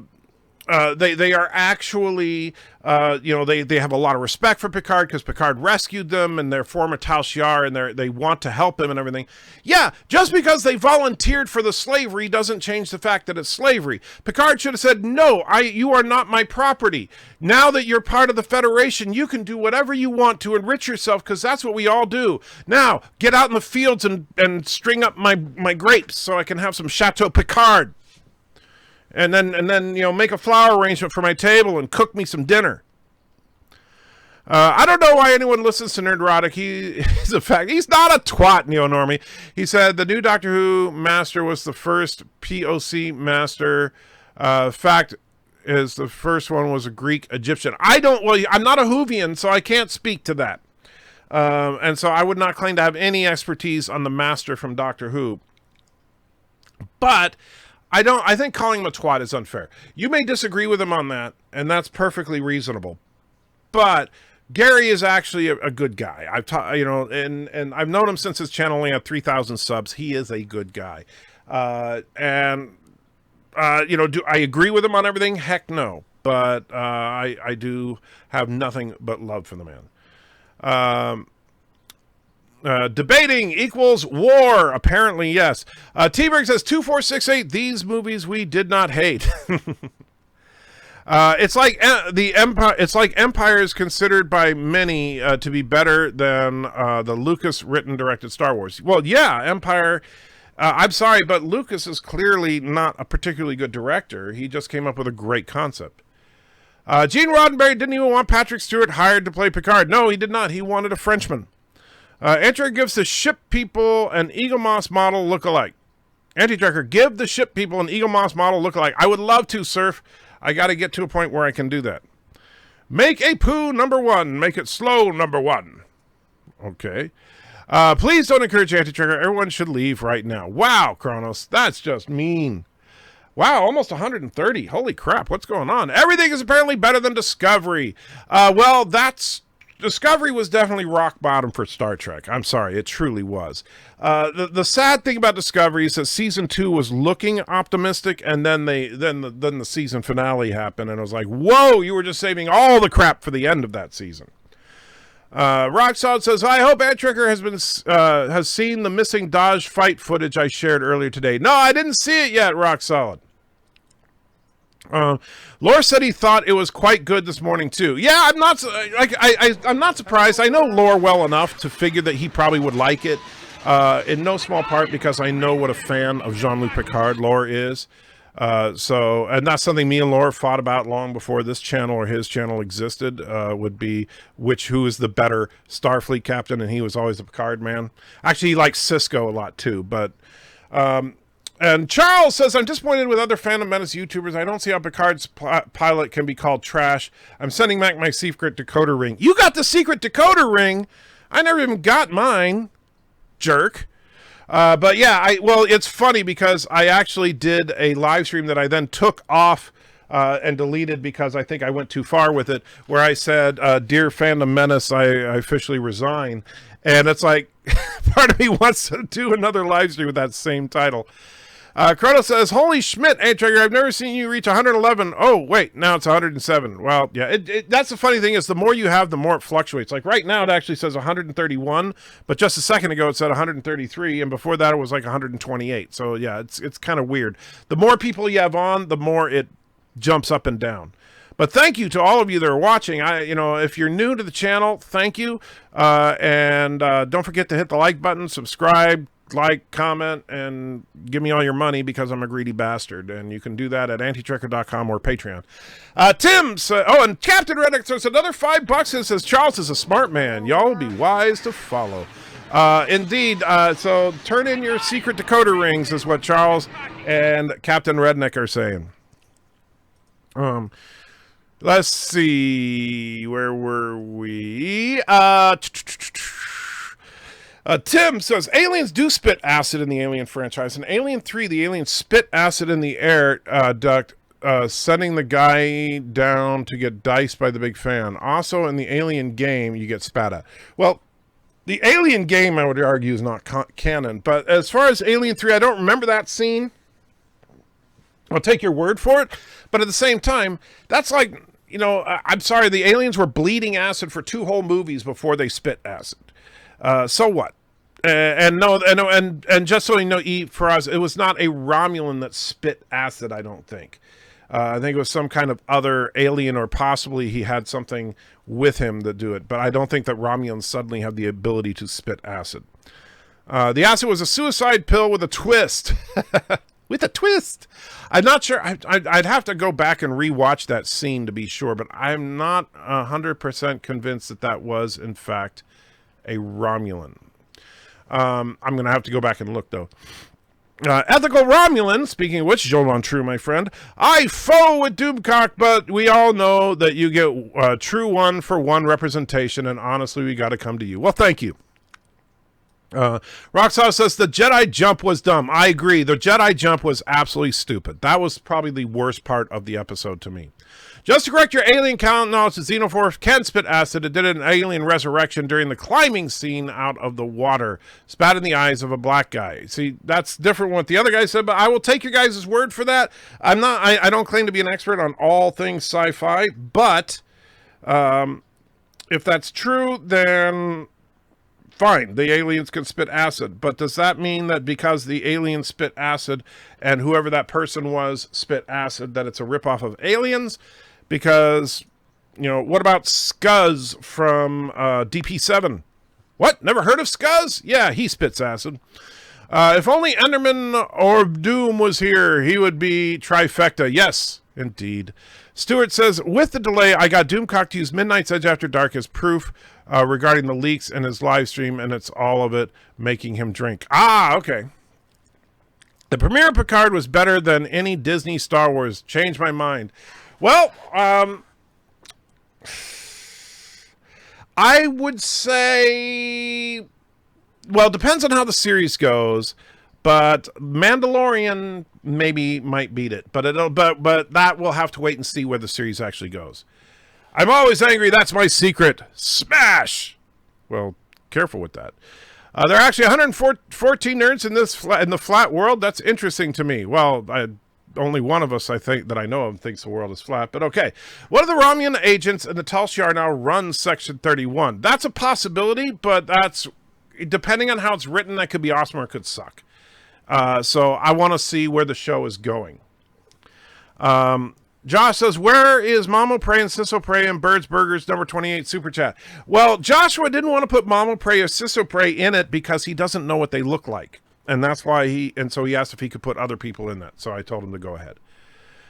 they are actually, they have a lot of respect for Picard because Picard rescued them and they're former Tal Shiar and they want to help him and everything. Yeah, just because they volunteered for the slavery doesn't change the fact that it's slavery. Picard should have said, no, you are not my property. Now that you're part of the Federation, you can do whatever you want to enrich yourself, because that's what we all do. Now, get out in the fields and string up my grapes so I can have some Chateau Picard. And then make a flower arrangement for my table and cook me some dinner. I don't know why anyone listens to Nerdrotic. He's a fact. He's not a twat, Neo-Normie. He said the new Doctor Who master was the first POC master. Fact is, the first one was a Greek Egyptian. I'm not a Whovian, so I can't speak to that. And so I would not claim to have any expertise on the master from Doctor Who. But I think calling him a twat is unfair. You may disagree with him on that, and that's perfectly reasonable. But Gary is actually a good guy. And I've known him since his channel only had 3,000 subs. He is a good guy. Do I agree with him on everything? Heck no. But I do have nothing but love for the man. Debating equals war. Apparently, yes. T-Berg says 2468. These movies we did not hate. It's like the Empire. It's like Empire is considered by many to be better than the Lucas written directed Star Wars. Well, yeah, Empire. I'm sorry, but Lucas is clearly not a particularly good director. He just came up with a great concept. Gene Roddenberry didn't even want Patrick Stewart hired to play Picard. No, he did not. He wanted a Frenchman. Anti-Tracker gives the ship people an Eagle Moss model look-alike. Anti-Tracker, give the ship people an Eagle Moss model look-alike. I would love to, Surf. I got to get to a point where I can do that. Make a poo #1. Make it slow #1. Okay. Please don't encourage Anti-Tracker. Everyone should leave right now. Wow, Kronos. That's just mean. Wow, almost 130. Holy crap, what's going on? Everything is apparently better than Discovery. Well, Discovery was definitely rock bottom for Star Trek. I'm sorry, it truly was. The sad thing about Discovery is that season 2 was looking optimistic, and then the season finale happened, and it was like, whoa, you were just saving all the crap for the end of that season. Rock Solid says, I hope Ed Tricker has seen the missing Dodge fight footage I shared earlier today. No, I didn't see it yet, Rock Solid. Lore said he thought it was quite good this morning too. Yeah, I'm not I'm not surprised. I know Lore well enough to figure that he probably would like it. In no small part because I know what a fan of Jean-Luc Picard Lore is. And that's something me and Laura fought about long before this channel or his channel existed, would be who is the better Starfleet captain, and he was always a Picard man. Actually, he likes Cisco a lot too, but, and Charles says, I'm disappointed with other Phantom Menace YouTubers. I don't see how Picard's pilot can be called trash. I'm sending back my secret decoder ring. You got the secret decoder ring? I never even got mine, jerk. But yeah, well, it's funny because I actually did a live stream that I then took off and deleted because I think I went too far with it, where I said, Dear Phantom Menace, I officially resign. And it's like, part of me wants to do another live stream with that same title. Croto says, holy Schmidt, hey Trigger, I've never seen you reach 111. Oh, wait, now it's 107. Well, yeah, that's the funny thing is the more you have, the more it fluctuates. Like right now, it actually says 131, but just a second ago, it said 133, and before that, it was like 128. So yeah, it's kind of weird. The more people you have on, the more it jumps up and down. But thank you to all of you that are watching. If you're new to the channel, thank you. And don't forget to hit the like button, subscribe, like, comment, and give me all your money because I'm a greedy bastard. And you can do that at antitrekker.com or Patreon. Tim says, and Captain Reddick says another $5 and says, Charles is a smart man. Y'all will be wise to follow. Indeed. So turn in your secret decoder rings is what Charles and Captain Redneck are saying. Let's see. Where were we? Tim says, aliens do spit acid in the Alien franchise. In Alien 3, the aliens spit acid in the air duct, sending the guy down to get diced by the big fan. Also, in the Alien game, you get spat at. Well, the Alien game, I would argue, is not canon. But as far as Alien 3, I don't remember that scene. I'll take your word for it. But at the same time, that's like, I'm sorry, the aliens were bleeding acid for 2 whole movies before they spit acid. So what? And just so you know, for us, it was not a Romulan that spit acid, I don't think. I think it was some kind of other alien, or possibly he had something with him that do it. But I don't think that Romulans suddenly have the ability to spit acid. The acid was a suicide pill with a twist. With a twist. I'm not sure. I'd have to go back and rewatch that scene to be sure, but I'm not 100% convinced that was, in fact, a Romulan. I'm going to have to go back and look, though. Ethical Romulan, speaking of which, Jolan True, my friend. I foe with Doomcock, but we all know that you get true 1-for-1 representation, and honestly, we got to come to you. Well, thank you. Roxas says the Jedi jump was dumb. I agree. The Jedi jump was absolutely stupid. That was probably the worst part of the episode to me. Just to correct your alien count knowledge, the Xenoforce can spit acid. It did an alien resurrection during the climbing scene out of the water. Spat in the eyes of a black guy. See, that's different from what the other guy said, but I will take your guys' word for that. I don't claim to be an expert on all things sci-fi, but if that's true, then fine, the aliens can spit acid. But does that mean that because the aliens spit acid and whoever that person was spit acid, that it's a ripoff of Aliens? Because, what about Scuzz from DP7? What? Never heard of Scuzz? Yeah, he spits acid. If only Enderman or Doom was here, he would be trifecta. Yes, indeed. Stewart says, with the delay, I got Doomcock to use Midnight's Edge After Dark as proof regarding the leaks in his live stream, and it's all of it making him drink. Ah, okay. The premiere of Picard was better than any Disney Star Wars. Changed my mind. Well, I would say, well, it depends on how the series goes, But Mandalorian maybe might beat it. But that we'll have to wait and see where the series actually goes. I'm always angry. That's my secret. Smash. Well, careful with that. There are actually 114 nerds in the flat world. That's interesting to me. Well, only one of us, I think, that I know of thinks the world is flat, but okay. One of the Romulan agents in the Tal Shiar now runs Section 31. That's a possibility, but that's, depending on how it's written, that could be awesome or it could suck. So I want to see where the show is going. Josh says, where is Mamo Prey and Sisso Prey and Birds Burgers number 28 Super Chat? Well, Joshua didn't want to put Mamo Prey or Sisso Prey in it because he doesn't know what they look like. And that's why so he asked if he could put other people in that. So I told him to go ahead.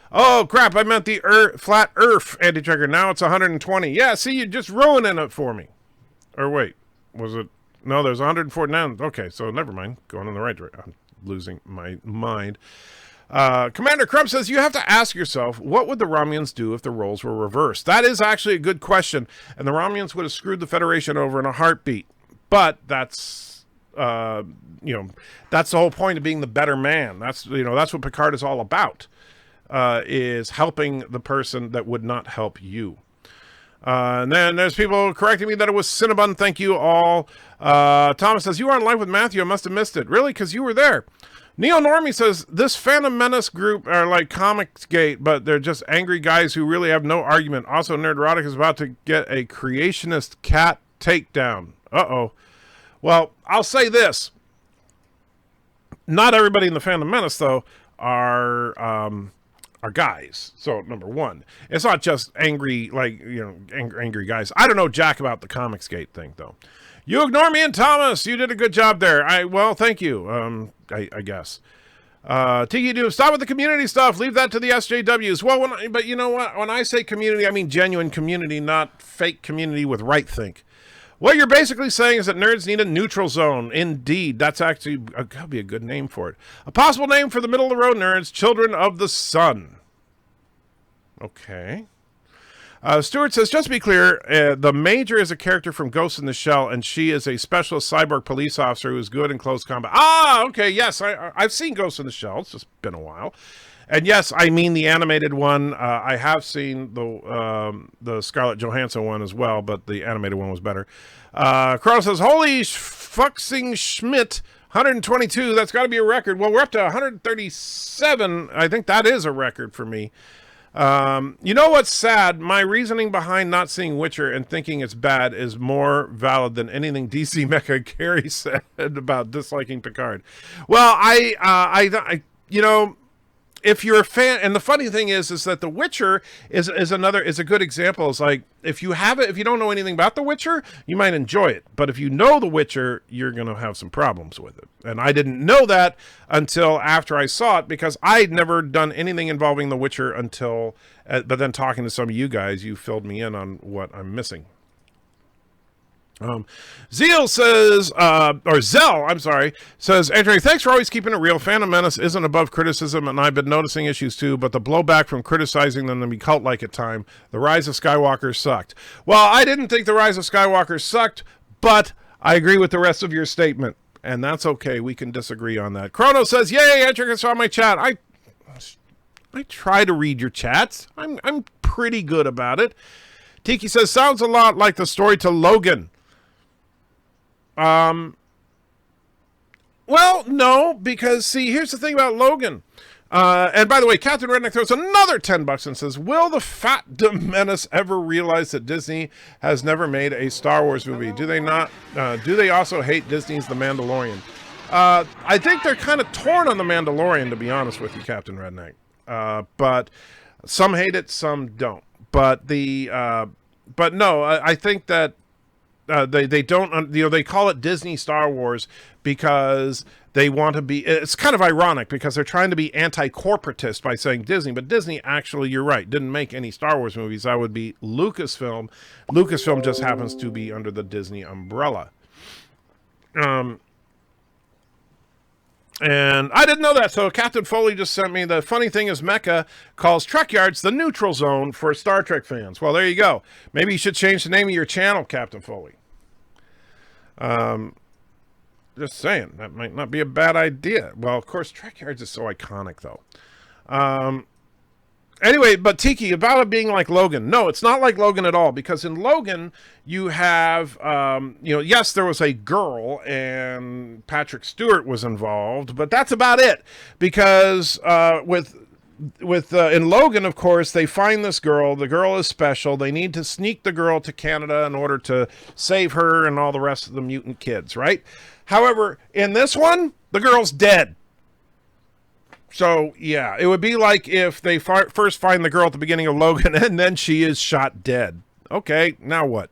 Oh, crap. I meant the flat earth anti-trigger. Now it's 120. Yeah, see, you're just ruining it for me. Or wait, was it? No, there's 149. Okay, so never mind. Going in the right direction. I'm losing my mind. Commander Crump says, you have to ask yourself, what would the Romulans do if the roles were reversed? That is actually a good question. And the Romulans would have screwed the Federation over in a heartbeat. But that's... that's the whole point of being the better man. That's what Picard is all about, is helping the person that would not help you. And then there's people correcting me that it was Cinnabon. Thank you all. Thomas says, you were on live with Matthew. I must have missed it. Really? Because you were there. Neo Normie says, this Phantom Menace group are like Comicsgate, but they're just angry guys who really have no argument. Also, Nerdrotic is about to get a creationist cat takedown. Uh-oh. Well, I'll say this. Not everybody in the Phantom Menace, though, are guys. So, number one. It's not just angry, angry guys. I don't know jack about the Comicsgate thing, though. You ignore me and Thomas. You did a good job there. Well, thank you, I guess. Tiki Doom, stop with the community stuff. Leave that to the SJWs. Well, but you know what? When I say community, I mean genuine community, not fake community with right think. What you're basically saying is that nerds need a neutral zone. Indeed. That's actually that'd be a good name for it. A possible name for the middle-of-the-road nerds, Children of the Sun. Okay. Stuart says, just to be clear, the Major is a character from Ghost in the Shell, and she is a specialist cyborg police officer who is good in close combat. Ah, okay, yes. I've seen Ghost in the Shell. It's just been a while. And yes, I mean the animated one. I have seen the Scarlett Johansson one as well, but the animated one was better. Carl says, holy fucksing Schmidt, 122. That's got to be a record. Well, we're up to 137. I think that is a record for me. You know what's sad? My reasoning behind not seeing Witcher and thinking it's bad is more valid than anything DC Mecha Gary said about disliking Picard. Well, I if you're a fan, and the funny thing is that The Witcher is a good example. It's like, if you don't know anything about The Witcher, you might enjoy it. But if you know The Witcher, you're going to have some problems with it. And I didn't know that until after I saw it, because I'd never done anything involving The Witcher until, but then talking to some of you guys, you filled me in on what I'm missing. Zeal says, or Zell, I'm sorry, says, Andrew, thanks for always keeping it real. Phantom Menace isn't above criticism, and I've been noticing issues too, but the blowback from criticizing them to be cult-like at time. The Rise of Skywalker sucked. Well, I didn't think The Rise of Skywalker sucked, but I agree with the rest of your statement, and that's okay. We can disagree on that. Chrono says, yay, Andrew, I saw my chat. I try to read your chats. I'm pretty good about it. Tiki says, sounds a lot like the story to Logan. Well, no, because see, here's the thing about Logan. And by the way, Captain Redneck throws another $10 and says, will the fat Menace ever realize that Disney has never made a Star Wars movie? Do they not? Do they also hate Disney's The Mandalorian? I think they're kind of torn on The Mandalorian, to be honest with you, Captain Redneck. But some hate it, some don't. But no, I think that they don't, they call it Disney Star Wars because they want to be, it's kind of ironic because they're trying to be anti-corporatist by saying Disney, but Disney actually, you're right, didn't make any Star Wars movies. That would be Lucasfilm. Lucasfilm just happens to be under the Disney umbrella. And I didn't know that, so Captain Foley just sent me, the funny thing is Mecca calls Trek Yards the neutral zone for Star Trek fans. Well, there you go. Maybe you should change the name of your channel, Captain Foley. Just saying, that might not be a bad idea. Well, of course, Trek Yards is so iconic, though. Anyway, but Tiki, about it being like Logan. No, it's not like Logan at all, because in Logan, you have, yes, there was a girl, and Patrick Stewart was involved, but that's about it. Because in Logan, of course, they find this girl. The girl is special. They need to sneak the girl to Canada in order to save her and all the rest of the mutant kids, right? However, in this one, the girl's dead. So, yeah, it would be like if they first find the girl at the beginning of Logan and then she is shot dead. Okay, now what?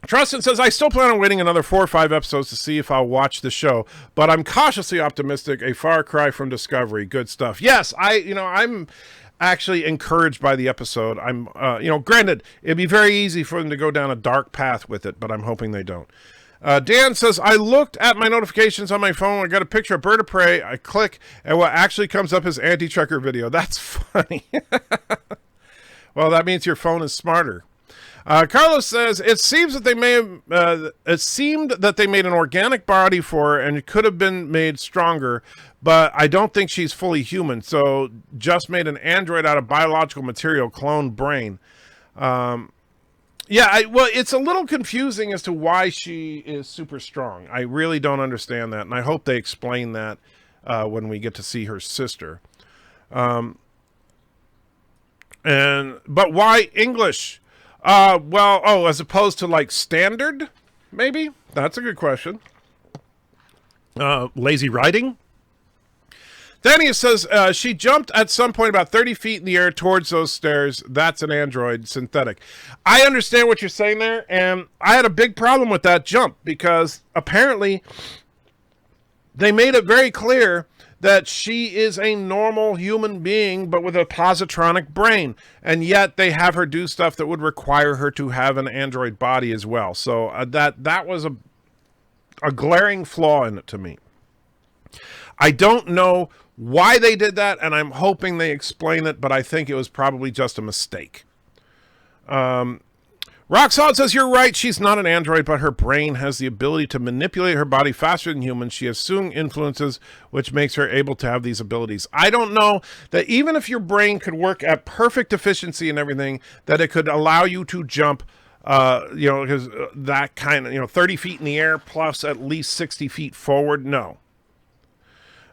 Trustin says, I still plan on waiting another 4 or 5 episodes to see if I'll watch the show, but I'm cautiously optimistic. A far cry from Discovery. Good stuff. Yes, I'm actually encouraged by the episode. I'm, granted, it'd be very easy for them to go down a dark path with it, but I'm hoping they don't. Dan says, I looked at my notifications on my phone. I got a picture of Bird of Prey. I click, and what actually comes up is anti-trucker video. That's funny. Well, that means your phone is smarter. Carlos says, it seems that they may have, it seemed that they made an organic body for her, and it could have been made stronger, but I don't think she's fully human. So just made an android out of biological material, cloned brain. Well, it's a little confusing as to why she is super strong. I really don't understand that, and I hope they explain that when we get to see her sister. But why English? As opposed to like standard, maybe? That's a good question. Lazy writing? Thania says, she jumped at some point about 30 feet in the air towards those stairs. That's an android synthetic. I understand what you're saying there, and I had a big problem with that jump because apparently they made it very clear that she is a normal human being, but with a positronic brain. And yet they have her do stuff that would require her to have an android body as well. So that was a glaring flaw in it to me. I don't know why they did that, and I'm hoping they explain it, but I think it was probably just a mistake. Roxod says, you're right, she's not an android, but her brain has the ability to manipulate her body faster than humans. She has Sung influences, which makes her able to have these abilities. I don't know that even if your brain could work at perfect efficiency and everything, that it could allow you to jump, because that kind of, 30 feet in the air plus at least 60 feet forward. No.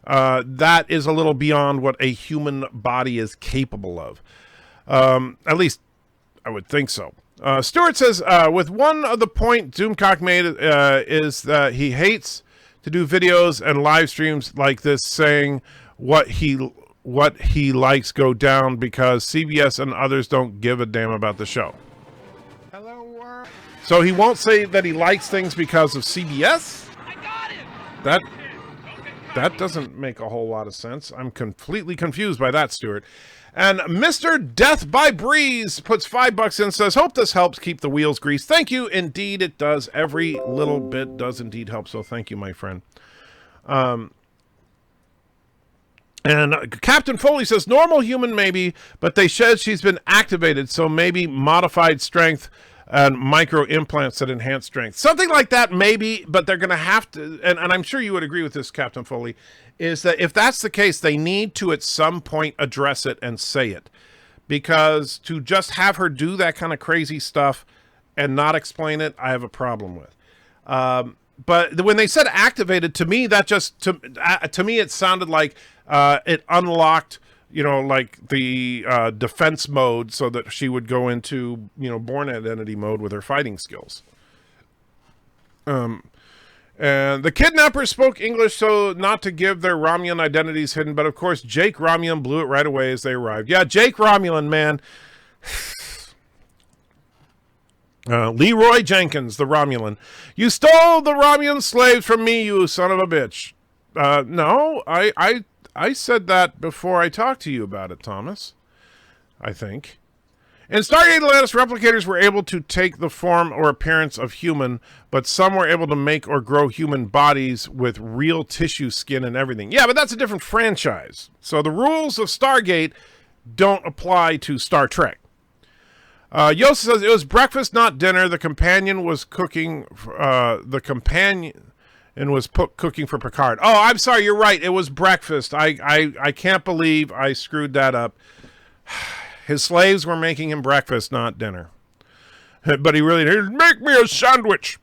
That is a little beyond what a human body is capable of. At least I would think so. Stewart says, with one of the point Zoomcock made is that he hates to do videos and live streams like this saying what he likes go down because CBS and others don't give a damn about the show. Hello, world. So he won't say that he likes things because of CBS? I got it! That doesn't make a whole lot of sense. I'm completely confused by that, Stuart. And Mr. Death by Breeze puts $5 in, says, hope this helps keep the wheels greased. Thank you. Indeed, it does. Every little bit does indeed help. So thank you, my friend. And Captain Foley says, normal human maybe, but they said she's been activated, so maybe modified strength and micro implants that enhance strength. Something like that, maybe, but they're going to have to, and I'm sure you would agree with this, Captain Foley, is that if that's the case, they need to at some point address it and say it. Because to just have her do that kind of crazy stuff and not explain it, I have a problem with. But when they said activated, to me, that just, to me, it sounded like it unlocked, like the defense mode so that she would go into, born identity mode with her fighting skills. And the kidnappers spoke English so not to give their Romulan identities hidden, but of course Jake Romulan blew it right away as they arrived. Yeah, Jake Romulan, man. Leroy Jenkins, the Romulan. You stole the Romulan slaves from me, you son of a bitch. No, I said that before I talked to you about it, Thomas. I think. In Stargate Atlantis, replicators were able to take the form or appearance of human, but some were able to make or grow human bodies with real tissue, skin, and everything. Yeah, but that's a different franchise. So the rules of Stargate don't apply to Star Trek. Yosa says it was breakfast, not dinner. The companion was cooking. Cooking for Picard. Oh, I'm sorry. You're right. It was breakfast. I can't believe I screwed that up. His slaves were making him breakfast, not dinner. But he really did. Make me a sandwich.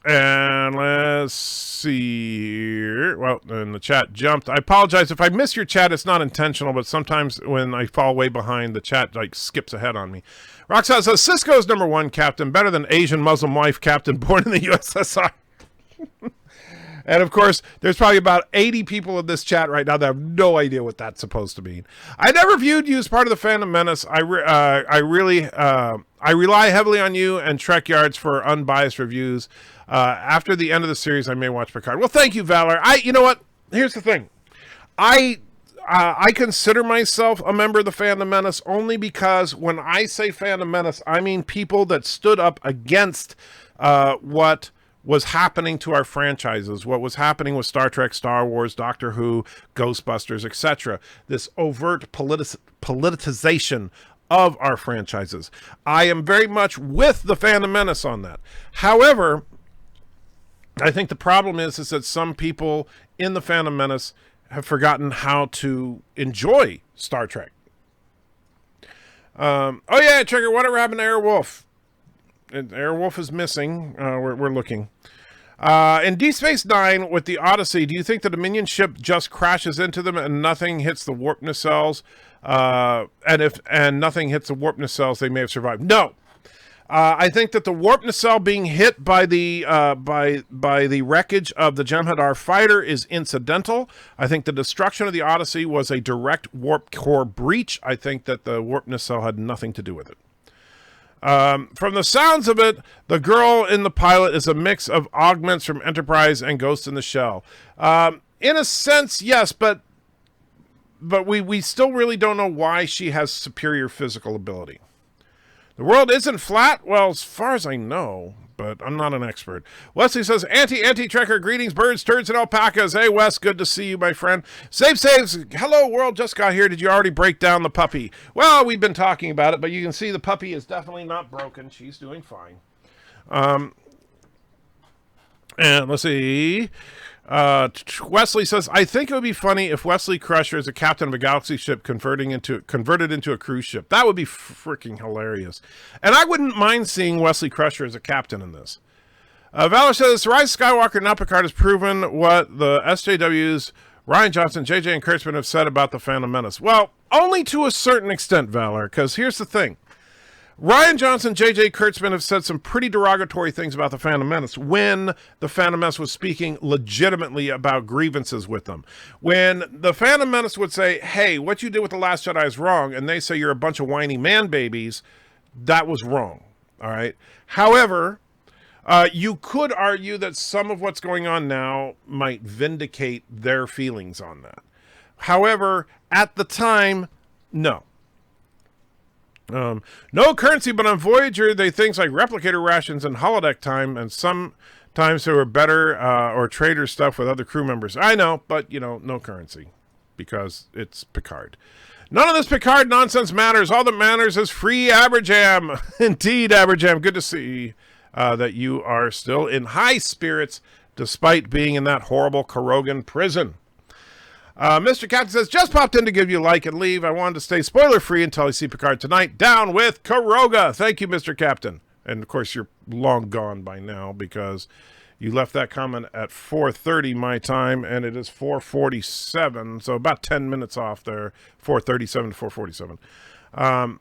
And let's see here. Well, and the chat jumped. I apologize if I miss your chat. It's not intentional, but sometimes when I fall way behind, the chat like skips ahead on me. Roxanne says Cisco's #1 captain, better than Asian Muslim wife captain born in the USSR. And of course, there's probably about 80 people in this chat right now that have no idea what that's supposed to mean. I never viewed you as part of the Phantom Menace. I rely heavily on you and Trek Yards for unbiased reviews. After the end of the series, I may watch Picard. Well, thank you, Valor. You know what? Here's the thing. I consider myself a member of the Phantom Menace only because when I say Phantom Menace, I mean people that stood up against what was happening to our franchises, what was happening with Star Trek, Star Wars, Doctor Who, Ghostbusters, etc. This overt politicization of our franchises. I am very much with the Phantom Menace on that. However, I think the problem is that some people in the Phantom Menace have forgotten how to enjoy Star Trek. Oh yeah, Trigger, whatever happened to Airwolf? Airwolf is missing. We're looking. In Deep Space Nine with the Odyssey, do you think the Dominion ship just crashes into them and nothing hits the warp nacelles? And nothing hits the warp nacelles, they may have survived. No. I think that the warp nacelle being hit by the wreckage of the Jem'Hadar fighter is incidental. I think the destruction of the Odyssey was a direct warp core breach. I think that the warp nacelle had nothing to do with it. From the sounds of it, the girl in the pilot is a mix of augments from Enterprise and Ghost in the Shell. In a sense, yes, but we still really don't know why she has superior physical ability. The world isn't flat? Well, as far as I know, but I'm not an expert. Wesley says, anti-trekker, greetings, birds, turds, and alpacas. Hey, Wes, good to see you, my friend. Saves, hello, world, just got here. Did you already break down the puppy? Well, we've been talking about it, but you can see the puppy is definitely not broken. She's doing fine. And let's see. Wesley says, I think it would be funny if Wesley Crusher is a captain of a galaxy ship converted into a cruise ship. That would be freaking hilarious. And I wouldn't mind seeing Wesley Crusher as a captain in this. Valor says, Rise of Skywalker, not Picard, has proven what the SJWs, Ryan Johnson, JJ, and Kurtzman have said about the Phantom Menace. Well, only to a certain extent, Valor, because here's the thing. Ryan Johnson, J.J. Kurtzman have said some pretty derogatory things about the Phantom Menace when the Phantom Menace was speaking legitimately about grievances with them. When the Phantom Menace would say, hey, what you did with The Last Jedi is wrong, and they say you're a bunch of whiny man babies, that was wrong, all right? However, you could argue that some of what's going on now might vindicate their feelings on that. However, at the time, no. No currency, but on Voyager, they things like replicator rations and holodeck time, and sometimes there were better or trader stuff with other crew members. I know, but, no currency because it's Picard. None of this Picard nonsense matters. All that matters is free Aberjam. Indeed, Aberjam, good to see that you are still in high spirits despite being in that horrible Korogan prison. Mr. Captain says, just popped in to give you a like and leave. I wanted to stay spoiler-free until I see Picard tonight. Down with Karoga. Thank you, Mr. Captain. And, of course, you're long gone by now because you left that comment at 4:30 my time, and it is 4:47, so about 10 minutes off there, 4:37 to 4:47.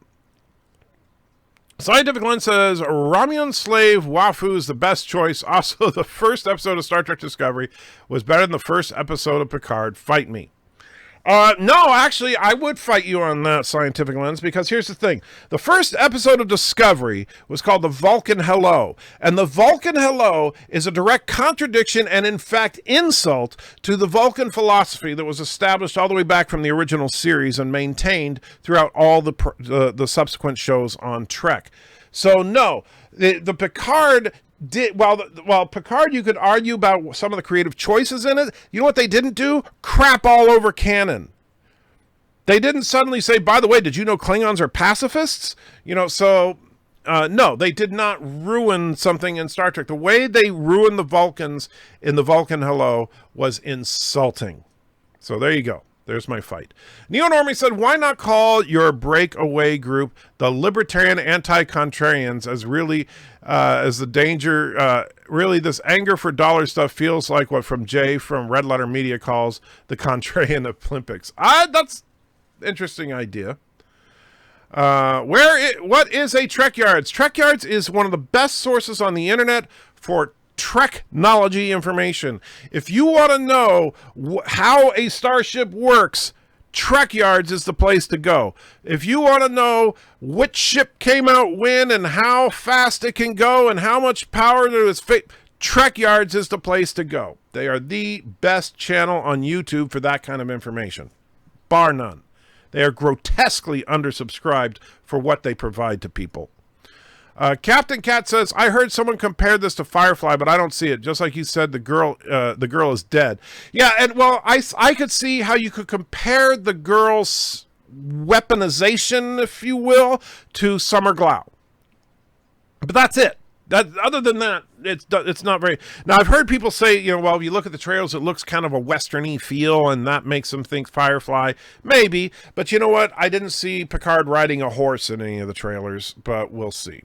Scientific Lens says, Romulan slave Wafu is the best choice. Also, the first episode of Star Trek Discovery was better than the first episode of Picard. Fight me. No, actually, I would fight you on that, Scientific Lens, because here's the thing. The first episode of Discovery was called The Vulcan Hello, and The Vulcan Hello is a direct contradiction and, in fact, insult to the Vulcan philosophy that was established all the way back from the original series and maintained throughout all the subsequent shows on Trek. So, no, the Picard... While Picard, you could argue about some of the creative choices in it. You know what they didn't do? Crap all over canon. They didn't suddenly say, by the way, did you know Klingons are pacifists? You know, so no, they did not ruin something in Star Trek. The way they ruined the Vulcans in the Vulcan Hello was insulting. So there you go. There's my fight. Neo Normie said, why not call your breakaway group the Libertarian Anti-Contrarians, as really as the danger, really this anger for dollar stuff feels like what from Jay from Red Letter Media calls the Contrarian Olympics. That's an interesting idea. What is a Trek Yards? Trek Yards is one of the best sources on the internet for Treknology information. If you want to know how a starship works, Trek Yards is the place to go. If you want to know which ship came out when and how fast it can go and how much power there is, Trek Yards is the place to go. They are the best channel on YouTube for that kind of information, bar none. They are grotesquely undersubscribed for what they provide to people. Captain Cat says, I heard someone compare this to Firefly, but I don't see it. Just like you said, the girl is dead. Yeah, and well, I could see how you could compare the girl's weaponization, if you will, to Summer Glau. But that's it. Other than that, it's not very... Now, I've heard people say, you know, well, if you look at the trailers, it looks kind of a Western-y feel, and that makes them think Firefly. Maybe. But you know what? I didn't see Picard riding a horse in any of the trailers, but we'll see.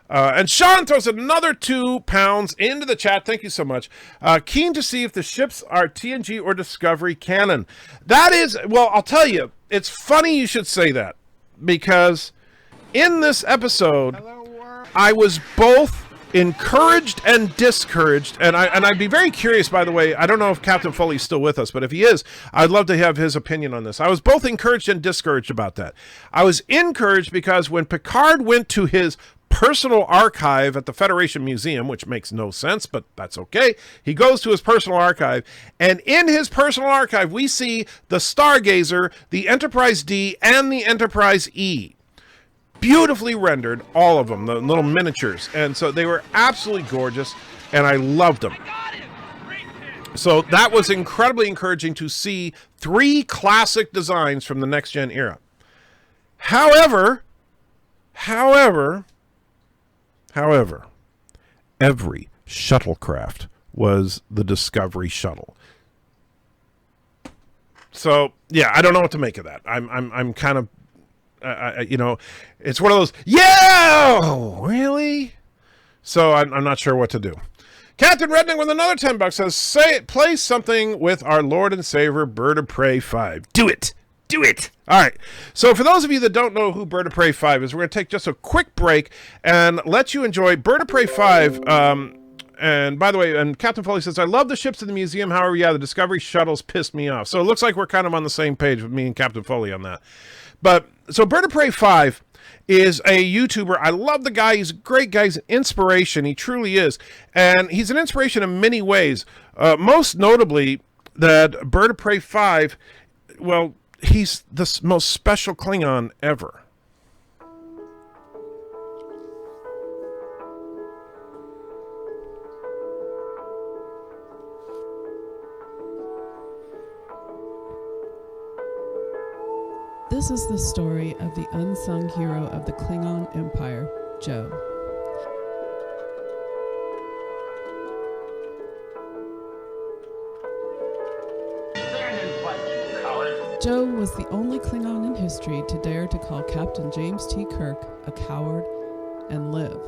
And Sean throws another £2 into the chat. Thank you so much. Keen to see if the ships are TNG or Discovery canon. That is... Well, I'll tell you, it's funny you should say that, because in this episode... I was both encouraged and discouraged, and I'd be very curious, by the way. I don't know if Captain Foley's still with us, but if he is, I'd love to have his opinion on this. I was both encouraged and discouraged about that. I was encouraged because when Picard went to his personal archive at the Federation Museum, which makes no sense, but that's okay. He goes to his personal archive, and in his personal archive, we see the Stargazer, the Enterprise D, and the Enterprise E. Beautifully rendered, all of them, the little miniatures. And so they were absolutely gorgeous, and I loved them. So that was incredibly encouraging to see 3 classic designs from the next-gen era. However, every shuttlecraft was the Discovery shuttle. So, yeah, I don't know what to make of that. I'm kind of... you know, it's one of those, yeah, really? So I'm not sure what to do. Captain Redneck with another $10 says, play something with our Lord and Savior, Bird of Prey 5. Do it. All right. So for those of you that don't know who Bird of Prey 5 is, we're going to take just a quick break and let you enjoy Bird of Prey 5. And by the way, and Captain Foley says, I love the ships in the museum. However, yeah, the Discovery shuttles pissed me off. So it looks like we're kind of on the same page with me and Captain Foley on that. But so Bird of Prey 5 is a YouTuber. I love the guy. He's a great guy. He's an inspiration. He truly is. And he's an inspiration in many ways. Most notably that Bird of Prey 5, well, he's the most special Klingon ever. This is the story of the unsung hero of the Klingon Empire, Joe. Joe was the only Klingon in history to dare to call Captain James T. Kirk a coward and live.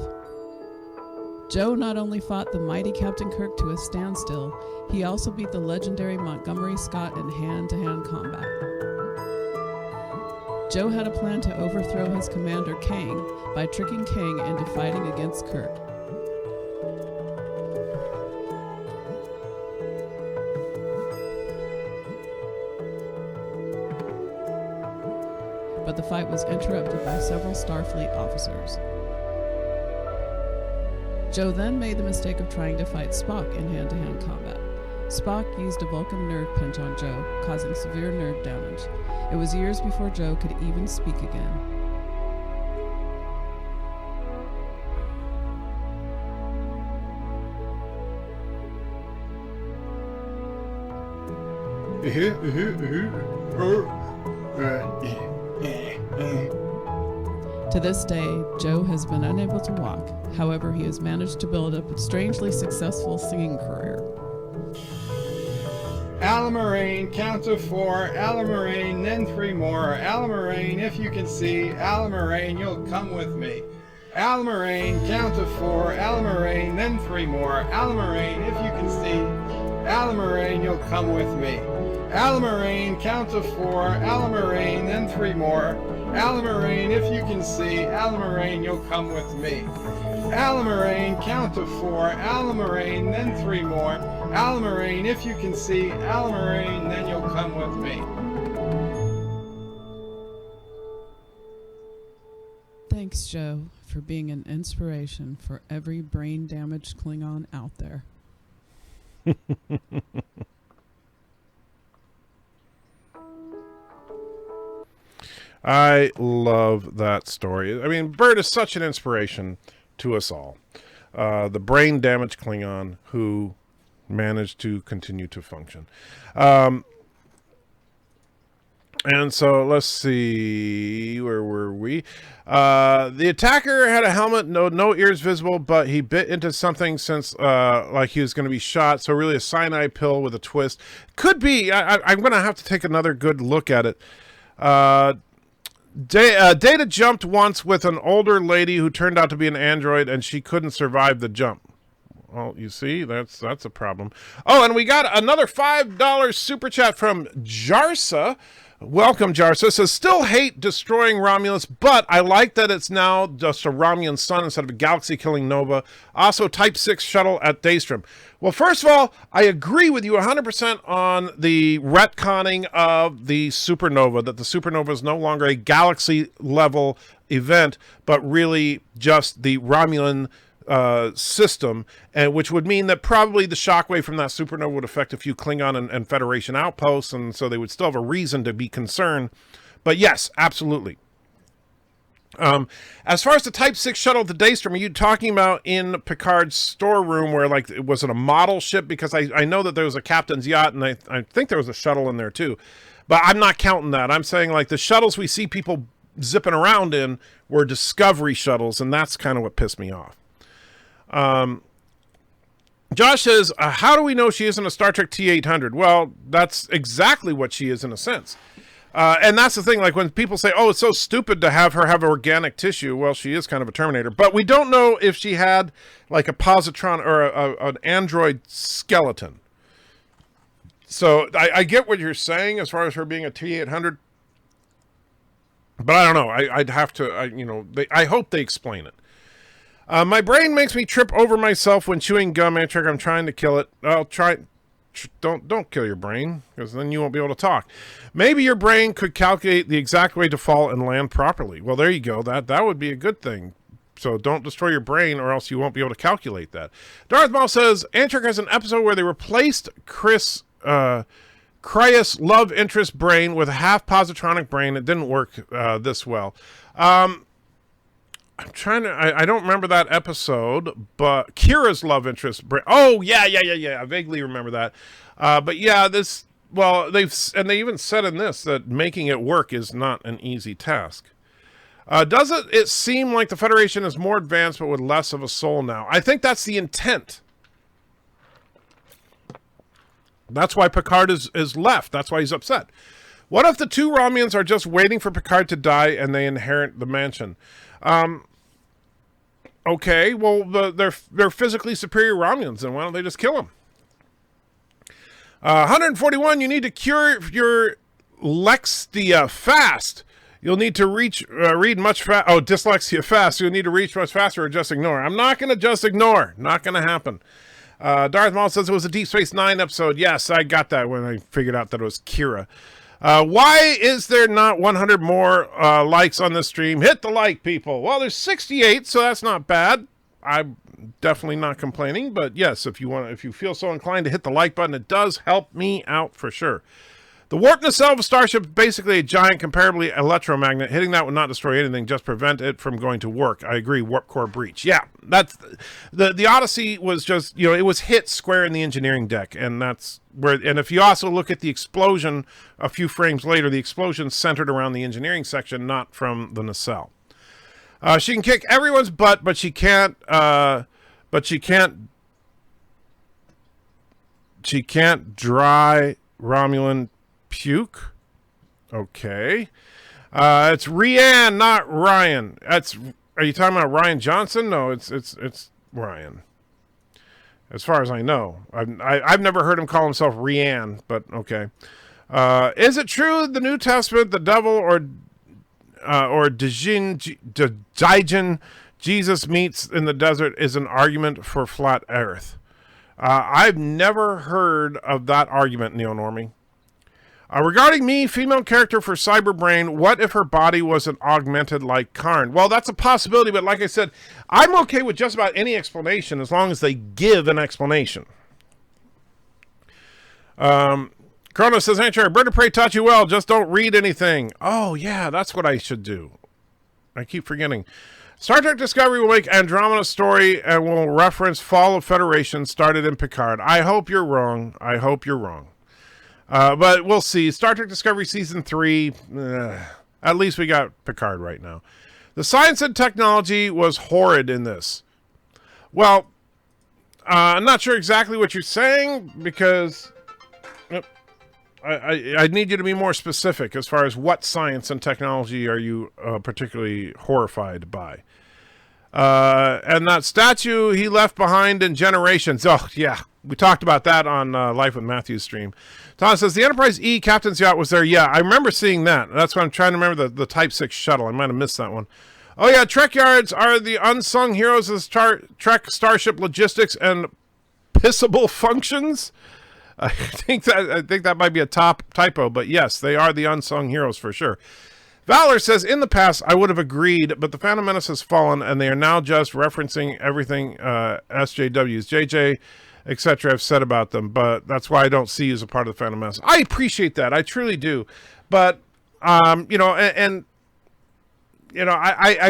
Joe not only fought the mighty Captain Kirk to a standstill, he also beat the legendary Montgomery Scott in hand-to-hand combat. Joe had a plan to overthrow his commander, Kang, by tricking Kang into fighting against Kirk. But the fight was interrupted by several Starfleet officers. Joe then made the mistake of trying to fight Spock in hand-to-hand combat. Spock used a Vulcan nerve pinch on Joe, causing severe nerve damage. It was years before Joe could even speak again. To this day, Joe has been unable to walk. However, he has managed to build up a strangely successful singing career. Alamarine, count to 4, Alamarine, then 3 more. Alamarine, if you can see, Alamarine, you'll come with me. Alamarine, count to 4, Alamarine, then 3 more. Alamarine, if you can see, Alamarine, you'll come with me. Alamarine, count to 4, Alamarine, then 3 more. Alamarine, if you can see, Alamarine, you'll come with me. Alamarine, count to 4, Alamarine, then 3 more. Alamarine, if you can see, Alamarine, then you'll come with me. Thanks, Joe, for being an inspiration for every brain-damaged Klingon out there. I love that story. I mean, Bert is such an inspiration to us all. The brain-damaged Klingon who managed to continue to function. And so let's see, where were we? The attacker had a helmet, no ears visible, but he bit into something since like he was going to be shot. So really a cyanide pill with a twist. Could be. I'm going to have to take another good look at it. Data jumped once with an older lady who turned out to be an android, and she couldn't survive the jump. Well, you see, that's a problem. Oh, and we got another $5 super chat from Jarsa. Welcome, Jarsa. Says, still hate destroying Romulus, but I like that it's now just a Romulan sun instead of a galaxy-killing Nova. Also, Type 6 shuttle at Daystrom. Well, first of all, I agree with you 100% on the retconning of the supernova, that the supernova is no longer a galaxy-level event, but really just the Romulan system, and which would mean that probably the shockwave from that supernova would affect a few Klingon and Federation outposts, and so they would still have a reason to be concerned. But yes, absolutely. As far as the Type 6 shuttle to Daystrom, are you talking about in Picard's storeroom where, like, was it a model ship? Because I know that there was a captain's yacht, and I think there was a shuttle in there too. But I'm not counting that. I'm saying, like, the shuttles we see people zipping around in were Discovery shuttles, and that's kind of what pissed me off. Josh says, how do we know she isn't a Star Trek T-800? Well, that's exactly what she is in a sense. And that's the thing, like when people say, oh, it's so stupid to have her have organic tissue. Well, she is kind of a Terminator, but we don't know if she had like a positron or an android skeleton. So I get what you're saying as far as her being a T-800, but I don't know. I'd have to, I hope they explain it. My brain makes me trip over myself when chewing gum. Amtrak, I'm trying to kill it. I'll try. Don't kill your brain, because then you won't be able to talk. Maybe your brain could calculate the exact way to fall and land properly. Well, there you go. That would be a good thing. So don't destroy your brain, or else you won't be able to calculate that. Darth Maul says, Amtrak has an episode where they replaced Kryus' love interest brain with a half positronic brain. It didn't work this well. I'm trying to. I don't remember that episode, but Kira's love interest. Oh yeah. I vaguely remember that. But yeah, this. Well, they even said in this that making it work is not an easy task. Does it seem like the Federation is more advanced but with less of a soul now? I think that's the intent. That's why Picard is left. That's why he's upset. What if the two Romulans are just waiting for Picard to die and they inherit the mansion? Okay, well, they're physically superior Romulans, then why don't they just kill them? 141, you need to cure your Lexia fast. You'll need to read much fast. Oh, dyslexia fast. You'll need to reach much faster or just ignore. I'm not going to just ignore. Not going to happen. Darth Maul says it was a Deep Space Nine episode. Yes, I got that when I figured out that it was Kira. Why is there not 100 more likes on this stream? Hit the like, people. Well, there's 68, so that's not bad. I'm definitely not complaining, but yes, if you feel so inclined to hit the like button, it does help me out for sure. The warp nacelle of a starship is basically a giant, comparably electromagnet. Hitting that would not destroy anything, just prevent it from going to work. I agree. Warp core breach. Yeah, that's the Odyssey was just, it was hit square in the engineering deck, and that's where. And if you also look at the explosion a few frames later, the explosion centered around the engineering section, not from the nacelle. She can kick everyone's butt, but she can't. She can't dry Romulan puke. Okay. It's Rianne, not Ryan. Are you talking about Ryan Johnson? No, it's Ryan. As far as I know, I've never heard him call himself Rianne, but okay. Is it true the New Testament, the devil or Dijin Jesus meets in the desert is an argument for flat Earth? I've never heard of that argument, Neonormie. Regarding me, female character for Cyberbrain, what if her body wasn't augmented like Karn? Well, that's a possibility, but like I said, I'm okay with just about any explanation as long as they give an explanation. Chrono says, Anchor, Bird of Prey taught you well, just don't read anything. Oh, yeah, that's what I should do. I keep forgetting. Star Trek Discovery will make Andromeda story and will reference Fall of Federation started in Picard. I hope you're wrong. But we'll see. Star Trek Discovery Season 3, at least we got Picard right now. The science and technology was horrid in this. Well, I'm not sure exactly what you're saying, because I need you to be more specific as far as what science and technology are you particularly horrified by. And that statue he left behind in Generations. Oh, yeah. We talked about that on Life with Matthew's stream. Tom says, the Enterprise E captain's yacht was there. Yeah, I remember seeing that. That's what I'm trying to remember, the Type 6 shuttle. I might have missed that one. Oh, yeah, Trek yards are the unsung heroes of Trek Starship logistics and pissable functions. I think that might be a typo, but yes, they are the unsung heroes for sure. Valor says, in the past, I would have agreed, but the Phantom Menace has fallen, and they are now just referencing everything SJWs, JJ, etc. have said about them, but that's why I don't see you as a part of the Phantom Menace. I appreciate that. I truly do. But, I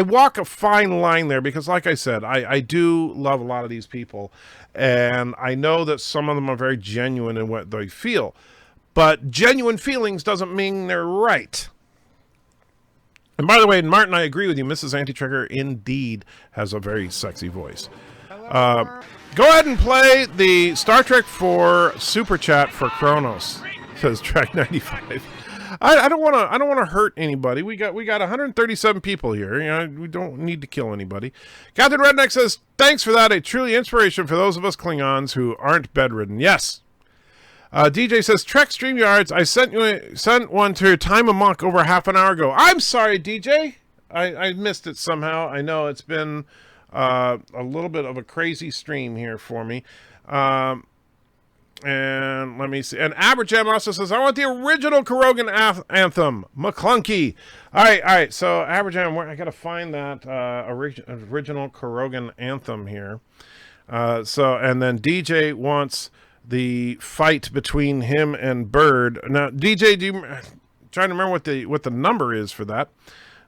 walk a fine line there because, like I said, I do love a lot of these people, and I know that some of them are very genuine in what they feel, but genuine feelings doesn't mean they're right. And by the way, Martin, I agree with you. Mrs. Anti-Trekker indeed has a very sexy voice. Go ahead and play the Star Trek 4 Super Chat for Kronos, says Trek 95. I don't want to hurt anybody. We got 137 people here. We don't need to kill anybody. Captain Redneck says, thanks for that. A truly inspiration for those of us Klingons who aren't bedridden. Yes. DJ says, Trek StreamYards, I sent one to Time of Monk over half an hour ago. I'm sorry, DJ. I missed it somehow. I know it's been a little bit of a crazy stream here for me. And let me see. And Aberjam also says, I want the original Kurgan anthem, McClunky. All right. So Aberjam, I got to find that original Kurgan anthem here. And then DJ wants the fight between him and Bird. Now, DJ, trying to remember what the number is for that.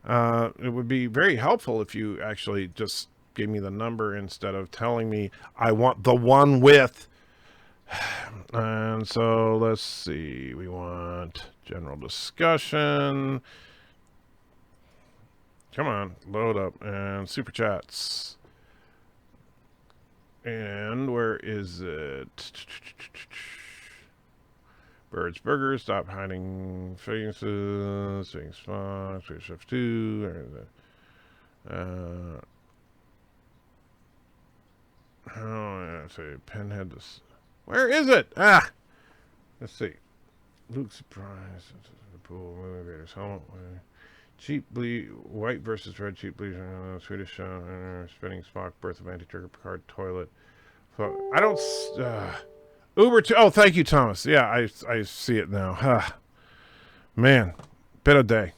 It would be very helpful if you actually just gave me the number instead of telling me I want the one with. And so let's see. We want general discussion. Come on, load up and super chats. And where is it? Birds Burgers, stop hiding faces, things fun, Chef 2. Say Pinhead. Where is it? Let's see. Luke surprise. The pool. Motivators. Helmet. Cheap bleed. White versus red. Cheap bleed. Swedish. Spinning Spock. Birth of Anti-Trigger. Picard. Toilet. I don't. Uber 2. Oh, thank you, Thomas. Yeah, I see it now. Man, been a day.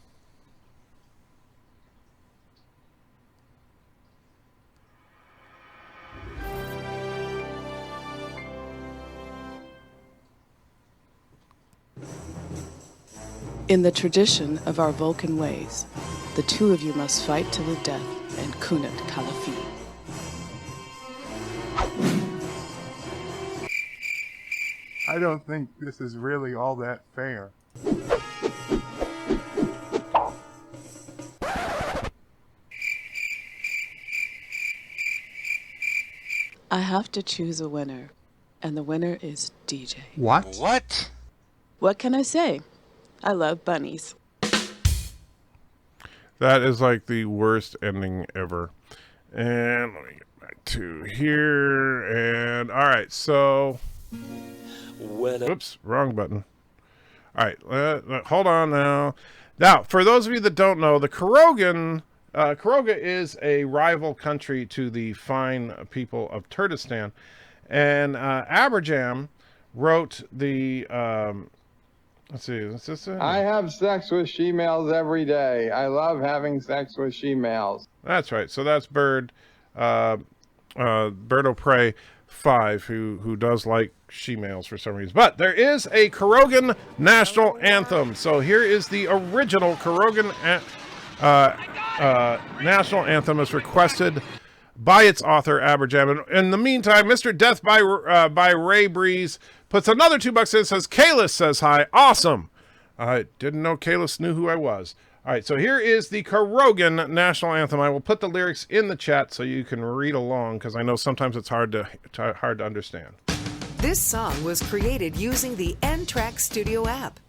In the tradition of our Vulcan ways, the two of you must fight to the death and kunat kalafi. I don't think this is really all that fair. I have to choose a winner, and the winner is DJ. What? What? What can I say? I love bunnies. That is like the worst ending ever. And let me get back to here. And all right, so oops, wrong button. All right, hold on now. Now, for those of you that don't know, the Karoga is a rival country to the fine people of Turkestan, and Aberjam wrote the. Let's see, is this it? I have sex with she-males every day. I love having sex with she-males. That's right. So that's Bird of Prey 5, who does like she-males for some reason. But there is a Karogan national anthem. So here is the original Karogan national anthem as requested by its author, Aberjam. And in the meantime, Mr. Death by Ray Breeze puts another $2 in and says, Kalis says hi. Awesome. I didn't know Kalis knew who I was. All right, so here is the Karogan national anthem. I will put the lyrics in the chat so you can read along, because I know sometimes it's hard to understand. This song was created using the N-Track Studio app.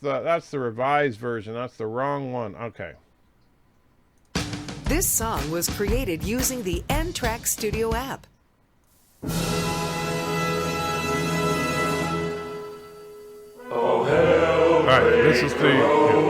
That's the revised version. That's the wrong one. Okay. This song was created using the N-Track Studio app. Oh, hell, all right, this is the.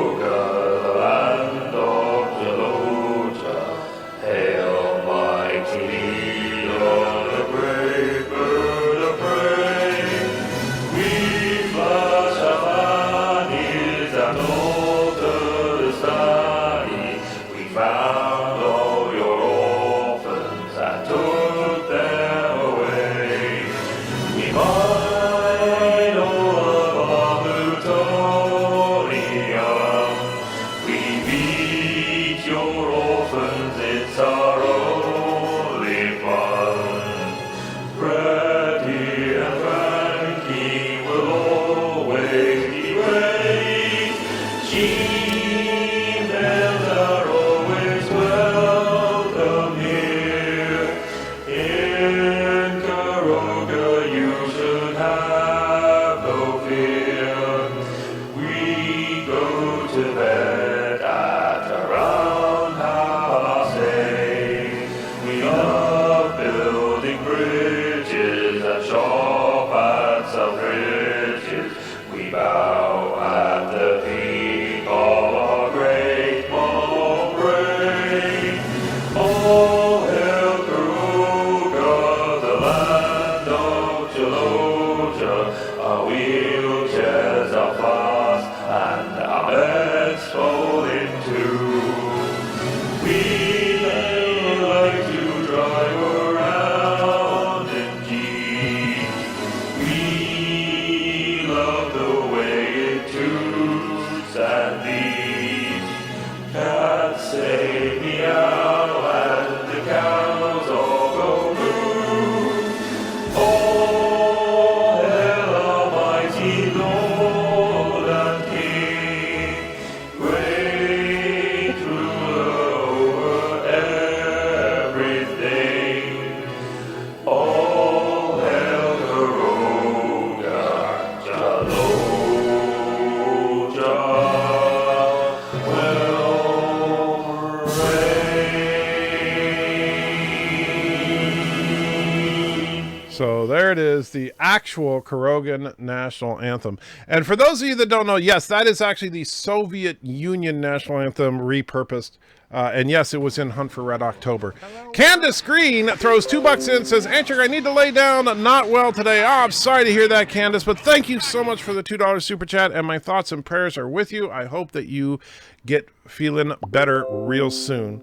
is the actual Korogan national anthem. And for those of you that don't know, yes, that is actually the Soviet Union national anthem repurposed. And yes, it was in Hunt for Red October. Candace Green throws $2 in, says, Anchor, I need to lay down, not well today. Oh, I'm sorry to hear that, Candace, but thank you so much for the $2 super chat, and my thoughts and prayers are with you. I hope that you get feeling better real soon.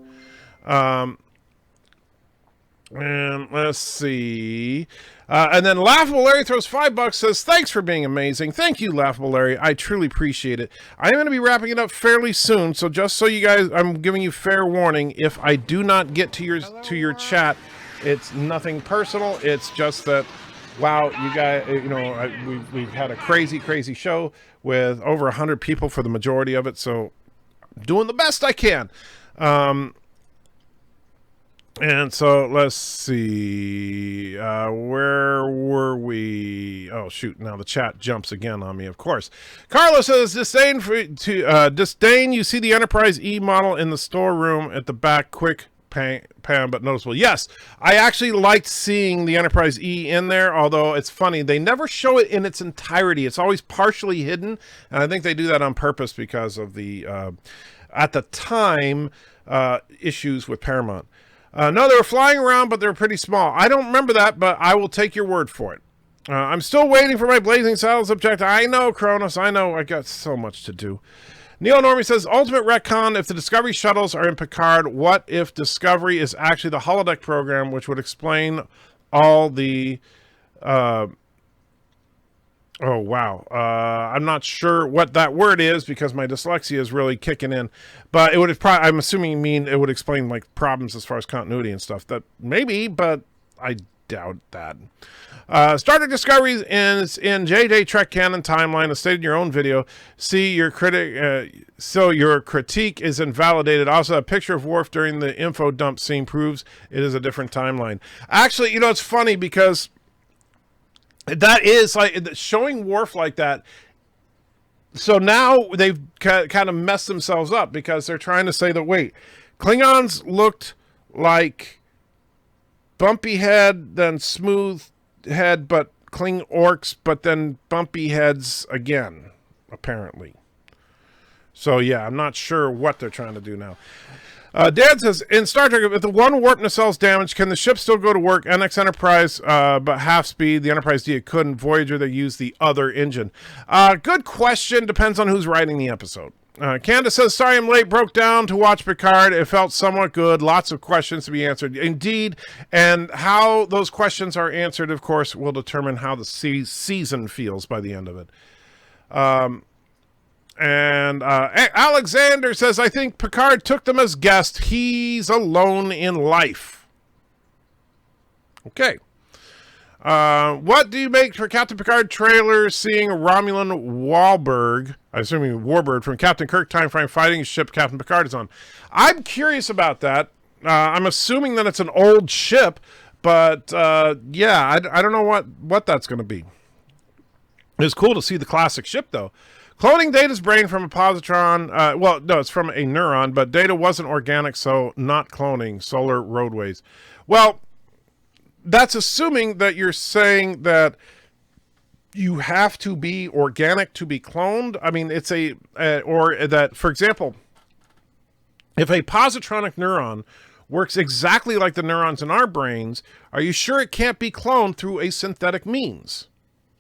And let's see. And then Laughable Larry throws $5, says, thanks for being amazing. Thank you, Laughable Larry. I truly appreciate it. I'm going to be wrapping it up fairly soon, so just so you guys, I'm giving you fair warning. If I do not get to your chat, it's nothing personal. It's just that, wow, you guys, you know, we've had a crazy show with over 100 people for the majority of it, so I'm doing the best I can. And so let's see, where were we? Oh shoot! Now the chat jumps again on me. Of course, Carlos says disdain. You see the Enterprise E model in the storeroom at the back. Quick pan, but noticeable. Yes, I actually liked seeing the Enterprise E in there. Although it's funny, they never show it in its entirety. It's always partially hidden, and I think they do that on purpose because of the at the time issues with Paramount. No, they were flying around, but they were pretty small. I don't remember that, but I will take your word for it. I'm still waiting for my Blazing Saddles objective. I know, Cronus. I know. I got so much to do. Neil Normie says, ultimate retcon, if the Discovery shuttles are in Picard, what if Discovery is actually the holodeck program, which would explain all the... Oh, wow. I'm not sure what that word is because my dyslexia is really kicking in. But it would probably, I'm assuming you mean it would explain like problems as far as continuity and stuff. That maybe, but I doubt that. Star Trek Discovery is in JJ Trek canon timeline, as stated in your own video. See your critic, so your critique is invalidated. Also, a picture of Worf during the info dump scene proves it is a different timeline. Actually, you know, it's funny because that is like showing Worf like that. So now they've kind of messed themselves up because they're trying to say that, wait, Klingons looked like bumpy head, then smooth head, but Kling orcs, but then bumpy heads again, apparently. So yeah, I'm not sure what they're trying to do now. Dan says, in Star Trek, if the one warp nacelle is damaged, can the ship still go to work? NX Enterprise, but half speed. The Enterprise D, it couldn't. Voyager, they used the other engine. Good question. Depends on who's writing the episode. Candace says, sorry I'm late. Broke down to watch Picard. It felt somewhat good. Lots of questions to be answered. Indeed. And how those questions are answered, of course, will determine how the season feels by the end of it. And Alexander says, I think Picard took them as guests. He's alone in life. Okay. What do you make for Captain Picard trailer seeing Romulan Wahlberg, I assume Warbird, from Captain Kirk time frame fighting ship Captain Picard is on? I'm curious about that. I'm assuming that it's an old ship, but yeah, I don't know what that's going to be. It's cool to see the classic ship, though. Cloning Data's brain from a positron, well, no, it's from a neuron, but Data wasn't organic, so not cloning. Solar roadways. Well, that's assuming that you're saying that you have to be organic to be cloned. I mean, it's or that, for example, if a positronic neuron works exactly like the neurons in our brains, are you sure it can't be cloned through a synthetic means?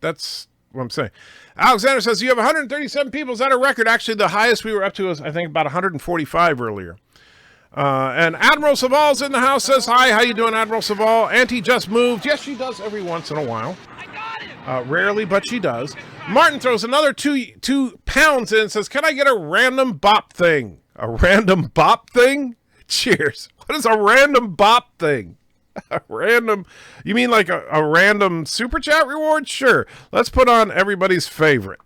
That's what I'm saying. Alexander says, you have 137 people. Is that a record? Actually, the highest we were up to is, I think, about 145 earlier. And Admiral Saval's in the house, says, hi, how you doing, Admiral Saval? Auntie just moved. Yes, she does every once in a while. Rarely, but she does. Martin throws another two pounds in and says, can I get a random bop thing? A random bop thing? Cheers. What is a random bop thing? A random, you mean like a random super chat reward? Sure. Let's put on everybody's favorite.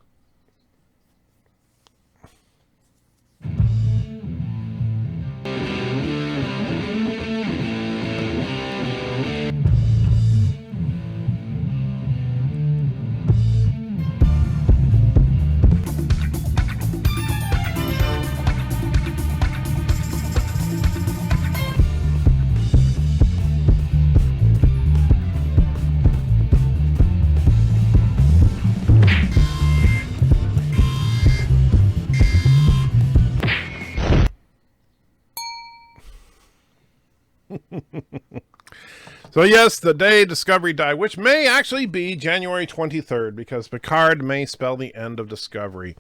So yes, the day Discovery died, which may actually be January 23rd, because Picard may spell the end of Discovery.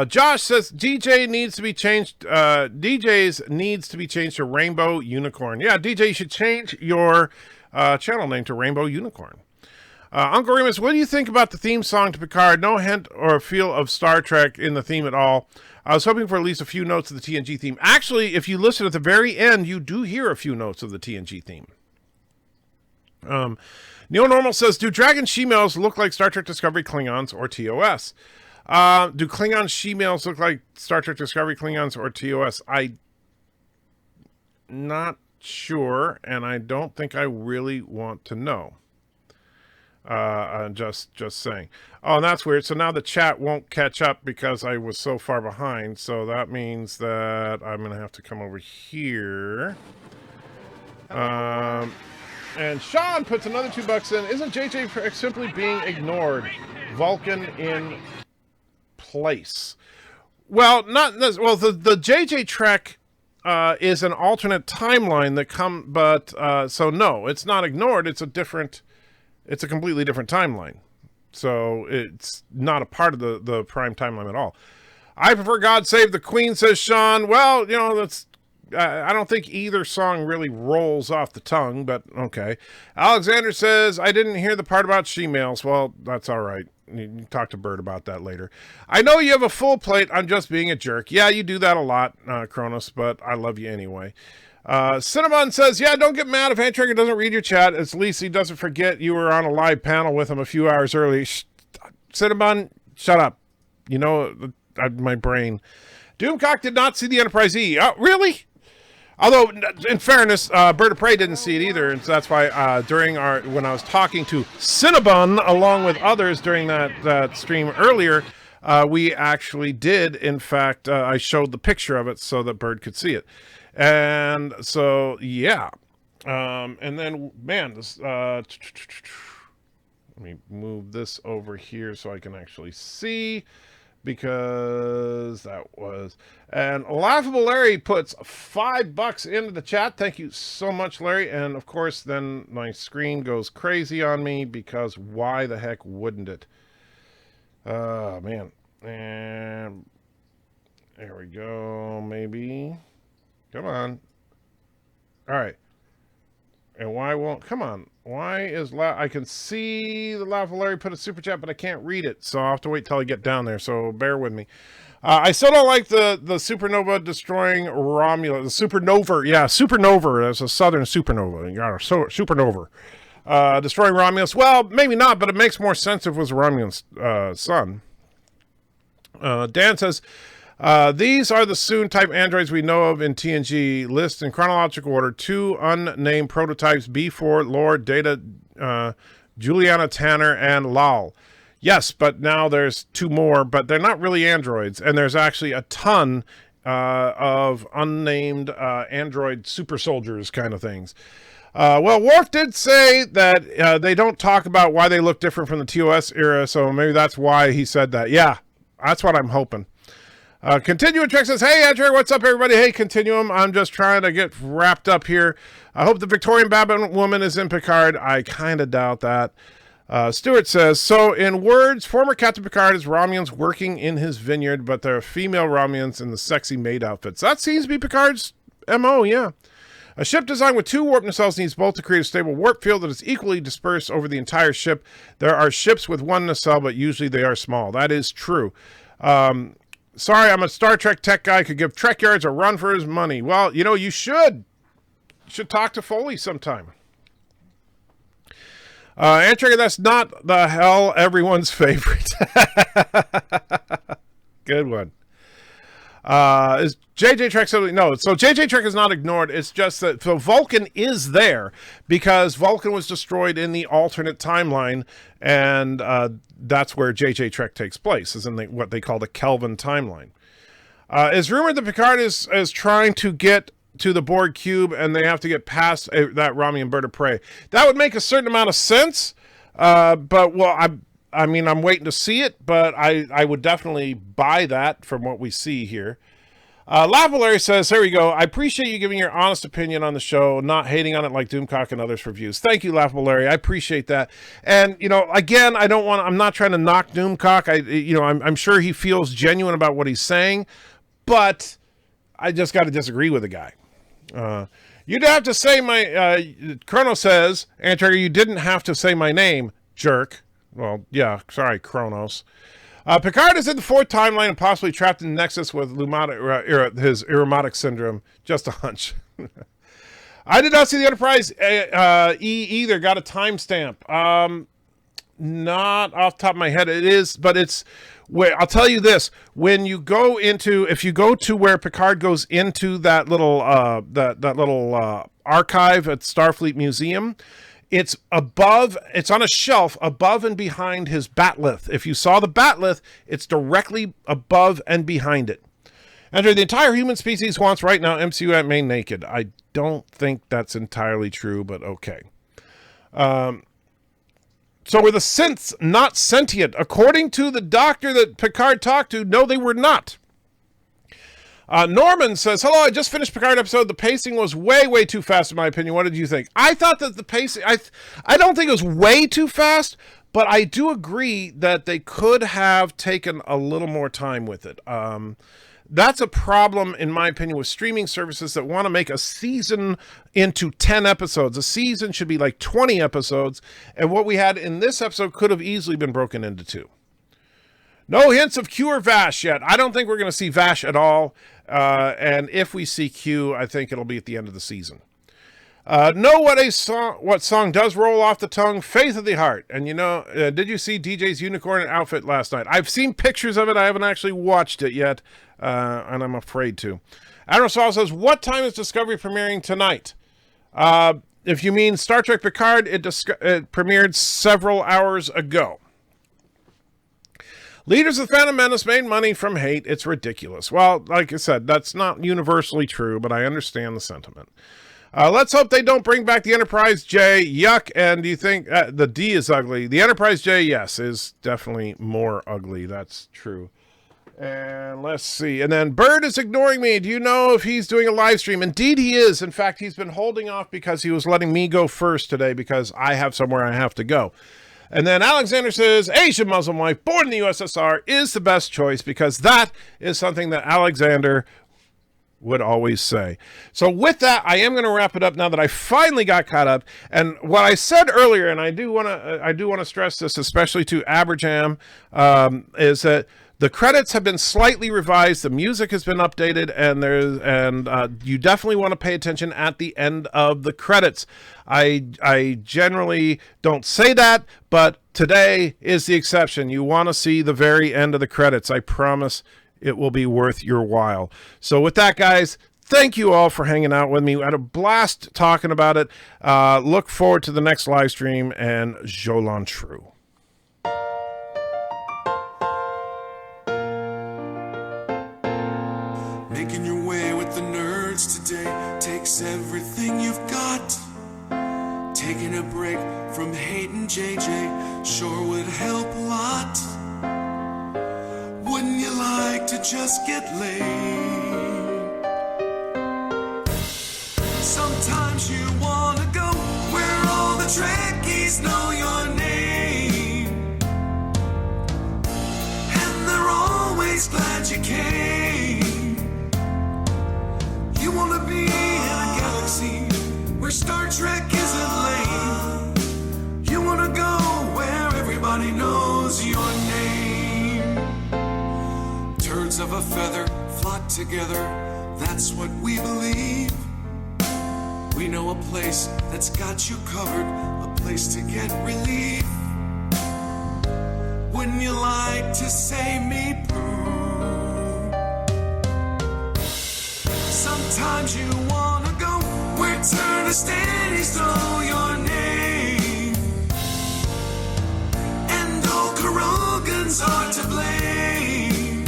Josh says DJ needs to be changed. DJs needs to be changed to Rainbow Unicorn. Yeah, DJ, you should change your channel name to Rainbow Unicorn. Uncle Remus, what do you think about the theme song to Picard? No hint or feel of Star Trek in the theme at all. I was hoping for at least a few notes of the TNG theme. Actually, if you listen at the very end, you do hear a few notes of the TNG theme. Neil Normal says, do dragon she-males look like Star Trek Discovery Klingons or TOS? Do Klingon she-males look like Star Trek Discovery Klingons or TOS? I'm not sure, and I don't think I really want to know. Just saying. Oh, and that's weird. So now the chat won't catch up because I was so far behind. So that means that I'm going to have to come over here. And Sean puts another $2 in. Isn't JJ simply being ignored? Vulcan in place. Well, not this. Well, the JJ Trek is an alternate timeline that so no, it's not ignored. It's a completely different timeline. So it's not a part of the prime timeline at all. I prefer God Save the Queen, says Sean. Well, that's I don't think either song really rolls off the tongue, but okay. Alexander says, I didn't hear the part about she-males. Well, that's all right. You can talk to Bert about that later. I know you have a full plate. I'm just being a jerk. Yeah, you do that a lot, Cronus, but I love you anyway. Cinnamon says, yeah, don't get mad if Antrager doesn't read your chat. At least he doesn't forget you were on a live panel with him a few hours early. Cinnamon, shut up. My brain. Doomcock did not see the Enterprise E. Oh, really? Although, in fairness, Bird of Prey didn't see it either, and so that's why when I was talking to Cinnabon along with others during that stream earlier, we actually did, in fact, I showed the picture of it so that Bird could see it. And so, yeah. And then, man, this, let me move this over here so I can actually see, because that was, and Laughable Larry puts $5 into the chat. Thank you so much, Larry. And of course, then my screen goes crazy on me, because why the heck wouldn't it? Man. And there we go. Maybe. Come on. All right. And why won't, come on. Why is, I can see the Laughable Larry put a super chat, but I can't read it. So I'll have to wait till I get down there. So bear with me. I still don't like the supernova destroying Romulus. The supernova. Yeah, supernova. That's a southern supernova. You got a supernova. Destroying Romulus. Well, maybe not, but it makes more sense if it was Romulan's son. Dan says, these are the soon-type androids we know of in TNG. List in chronological order. 2 unnamed prototypes, B4, Lord, Data, Juliana Tanner, and Lal. Yes, but now there's 2 more, but they're not really androids. And there's actually a ton of unnamed android super soldiers kind of things. Well, Worf did say that they don't talk about why they look different from the TOS era, so maybe that's why he said that. Yeah, that's what I'm hoping. Continuum Trek says, hey, Andrew, what's up, everybody? Hey, Continuum, I'm just trying to get wrapped up here. I hope the Victorian Babylon woman is in Picard. I kind of doubt that. Stewart says, so in words, former Captain Picard is Romulans working in his vineyard, but there are female Romulans in the sexy maid outfits. That seems to be Picard's MO, yeah. A ship designed with 2 warp nacelles needs both to create a stable warp field that is equally dispersed over the entire ship. There are ships with 1 nacelle, but usually they are small. That is true. Sorry, I'm a Star Trek tech guy. Could give Trek Yards a run for his money. Well, you should. You should talk to Foley sometime. Antrager, that's not the hell everyone's favorite. Good one. Is JJ Trek something? No, so JJ Trek is not ignored. It's just that so Vulcan is there because Vulcan was destroyed in the alternate timeline, and that's where JJ Trek takes place, is in what they call the Kelvin timeline. It's rumored that Picard is trying to get to the Borg cube, and they have to get past that Romulan bird of prey. That would make a certain amount of sense, but well, I mean, I'm waiting to see it, but I would definitely buy that from what we see here. Lavalier says, there we go. I appreciate you giving your honest opinion on the show, not hating on it like Doomcock and others for views. Thank you, Lavalier. I appreciate that. And, again, I'm not trying to knock Doomcock. I'm sure he feels genuine about what he's saying, but I just got to disagree with the guy. You'd have to say Chrono says, Antrager, you didn't have to say my name, jerk. Well, yeah, sorry, Kronos. Picard is in the fourth timeline and possibly trapped in the Nexus with his Irumodic syndrome. Just a hunch. I did not see the Enterprise either. Got a timestamp. Not off the top of my head. It is, but it's where I'll tell you this: if you go to where Picard goes into that little archive at Starfleet Museum. It's on a shelf above and behind his batlith. If you saw the batlith, it's directly above and behind it. Enter the entire human species wants right now MCU at main naked. I don't think that's entirely true, but okay. So were the synths not sentient? According to the doctor that Picard talked to, no, they were not. Norman says, hello, I just finished Picard episode. The pacing was way, way too fast, in my opinion. What did you think? I thought that the pacing, I don't think it was way too fast, but I do agree that they could have taken a little more time with it. That's a problem, in my opinion, with streaming services that want to make a season into 10 episodes. A season should be like 20 episodes, and what we had in this episode could have easily been broken into 2. No hints of Q or Vash yet. I don't think we're going to see Vash at all. And if we see Q, I think it'll be at the end of the season. What song does roll off the tongue? Faith of the Heart. And did you see DJ's unicorn outfit last night? I've seen pictures of it. I haven't actually watched it yet. And I'm afraid to. Admiral Saul says, what time is Discovery premiering tonight? If you mean Star Trek Picard, it premiered several hours ago. Leaders of the Phantom Menace made money from hate. It's ridiculous. Well, like I said, that's not universally true, but I understand the sentiment. Let's hope they don't bring back the Enterprise J. Yuck. And do you think the D is ugly? The Enterprise J, yes, is definitely more ugly. That's true. And let's see. And then Bird is ignoring me. Do you know if he's doing a live stream? Indeed, he is. In fact, he's been holding off because he was letting me go first today because I have somewhere I have to go. And then Alexander says, Asian Muslim wife born in the USSR is the best choice because that is something that Alexander would always say. So with that, I am going to wrap it up now that I finally got caught up. And what I said earlier, and I do want to stress this, especially to Aberjam, is that the credits have been slightly revised. The music has been updated, and you definitely want to pay attention at the end of the credits. I generally don't say that, but today is the exception. You want to see the very end of the credits. I promise it will be worth your while. So with that, guys, thank you all for hanging out with me. I had a blast talking about it. Look forward to the next live stream, and Jolan True. Making your way with the nerds today takes everything you've got. Taking a break from hating JJ sure would help a lot. Wouldn't you like to just get laid? Sometimes you wanna go where all the Trekkies know your name, and they're always glad you came. You wanna be in a galaxy where Star Trek isn't lame. You wanna go where everybody knows your name. Turds of a feather flock together, that's what we believe. We know a place that's got you covered, a place to get relief. Wouldn't you like to say me Pooh? Sometimes you wanna go where Turnistani's know your name, and all Karogans are to blame.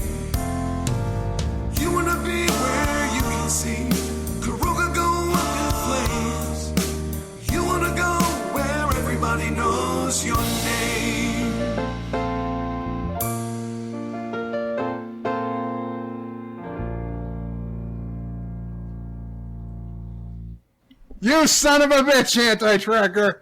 You wanna be where you can see Karoga go up in flames. You wanna go where everybody knows your name. You son of a bitch, anti-tracker!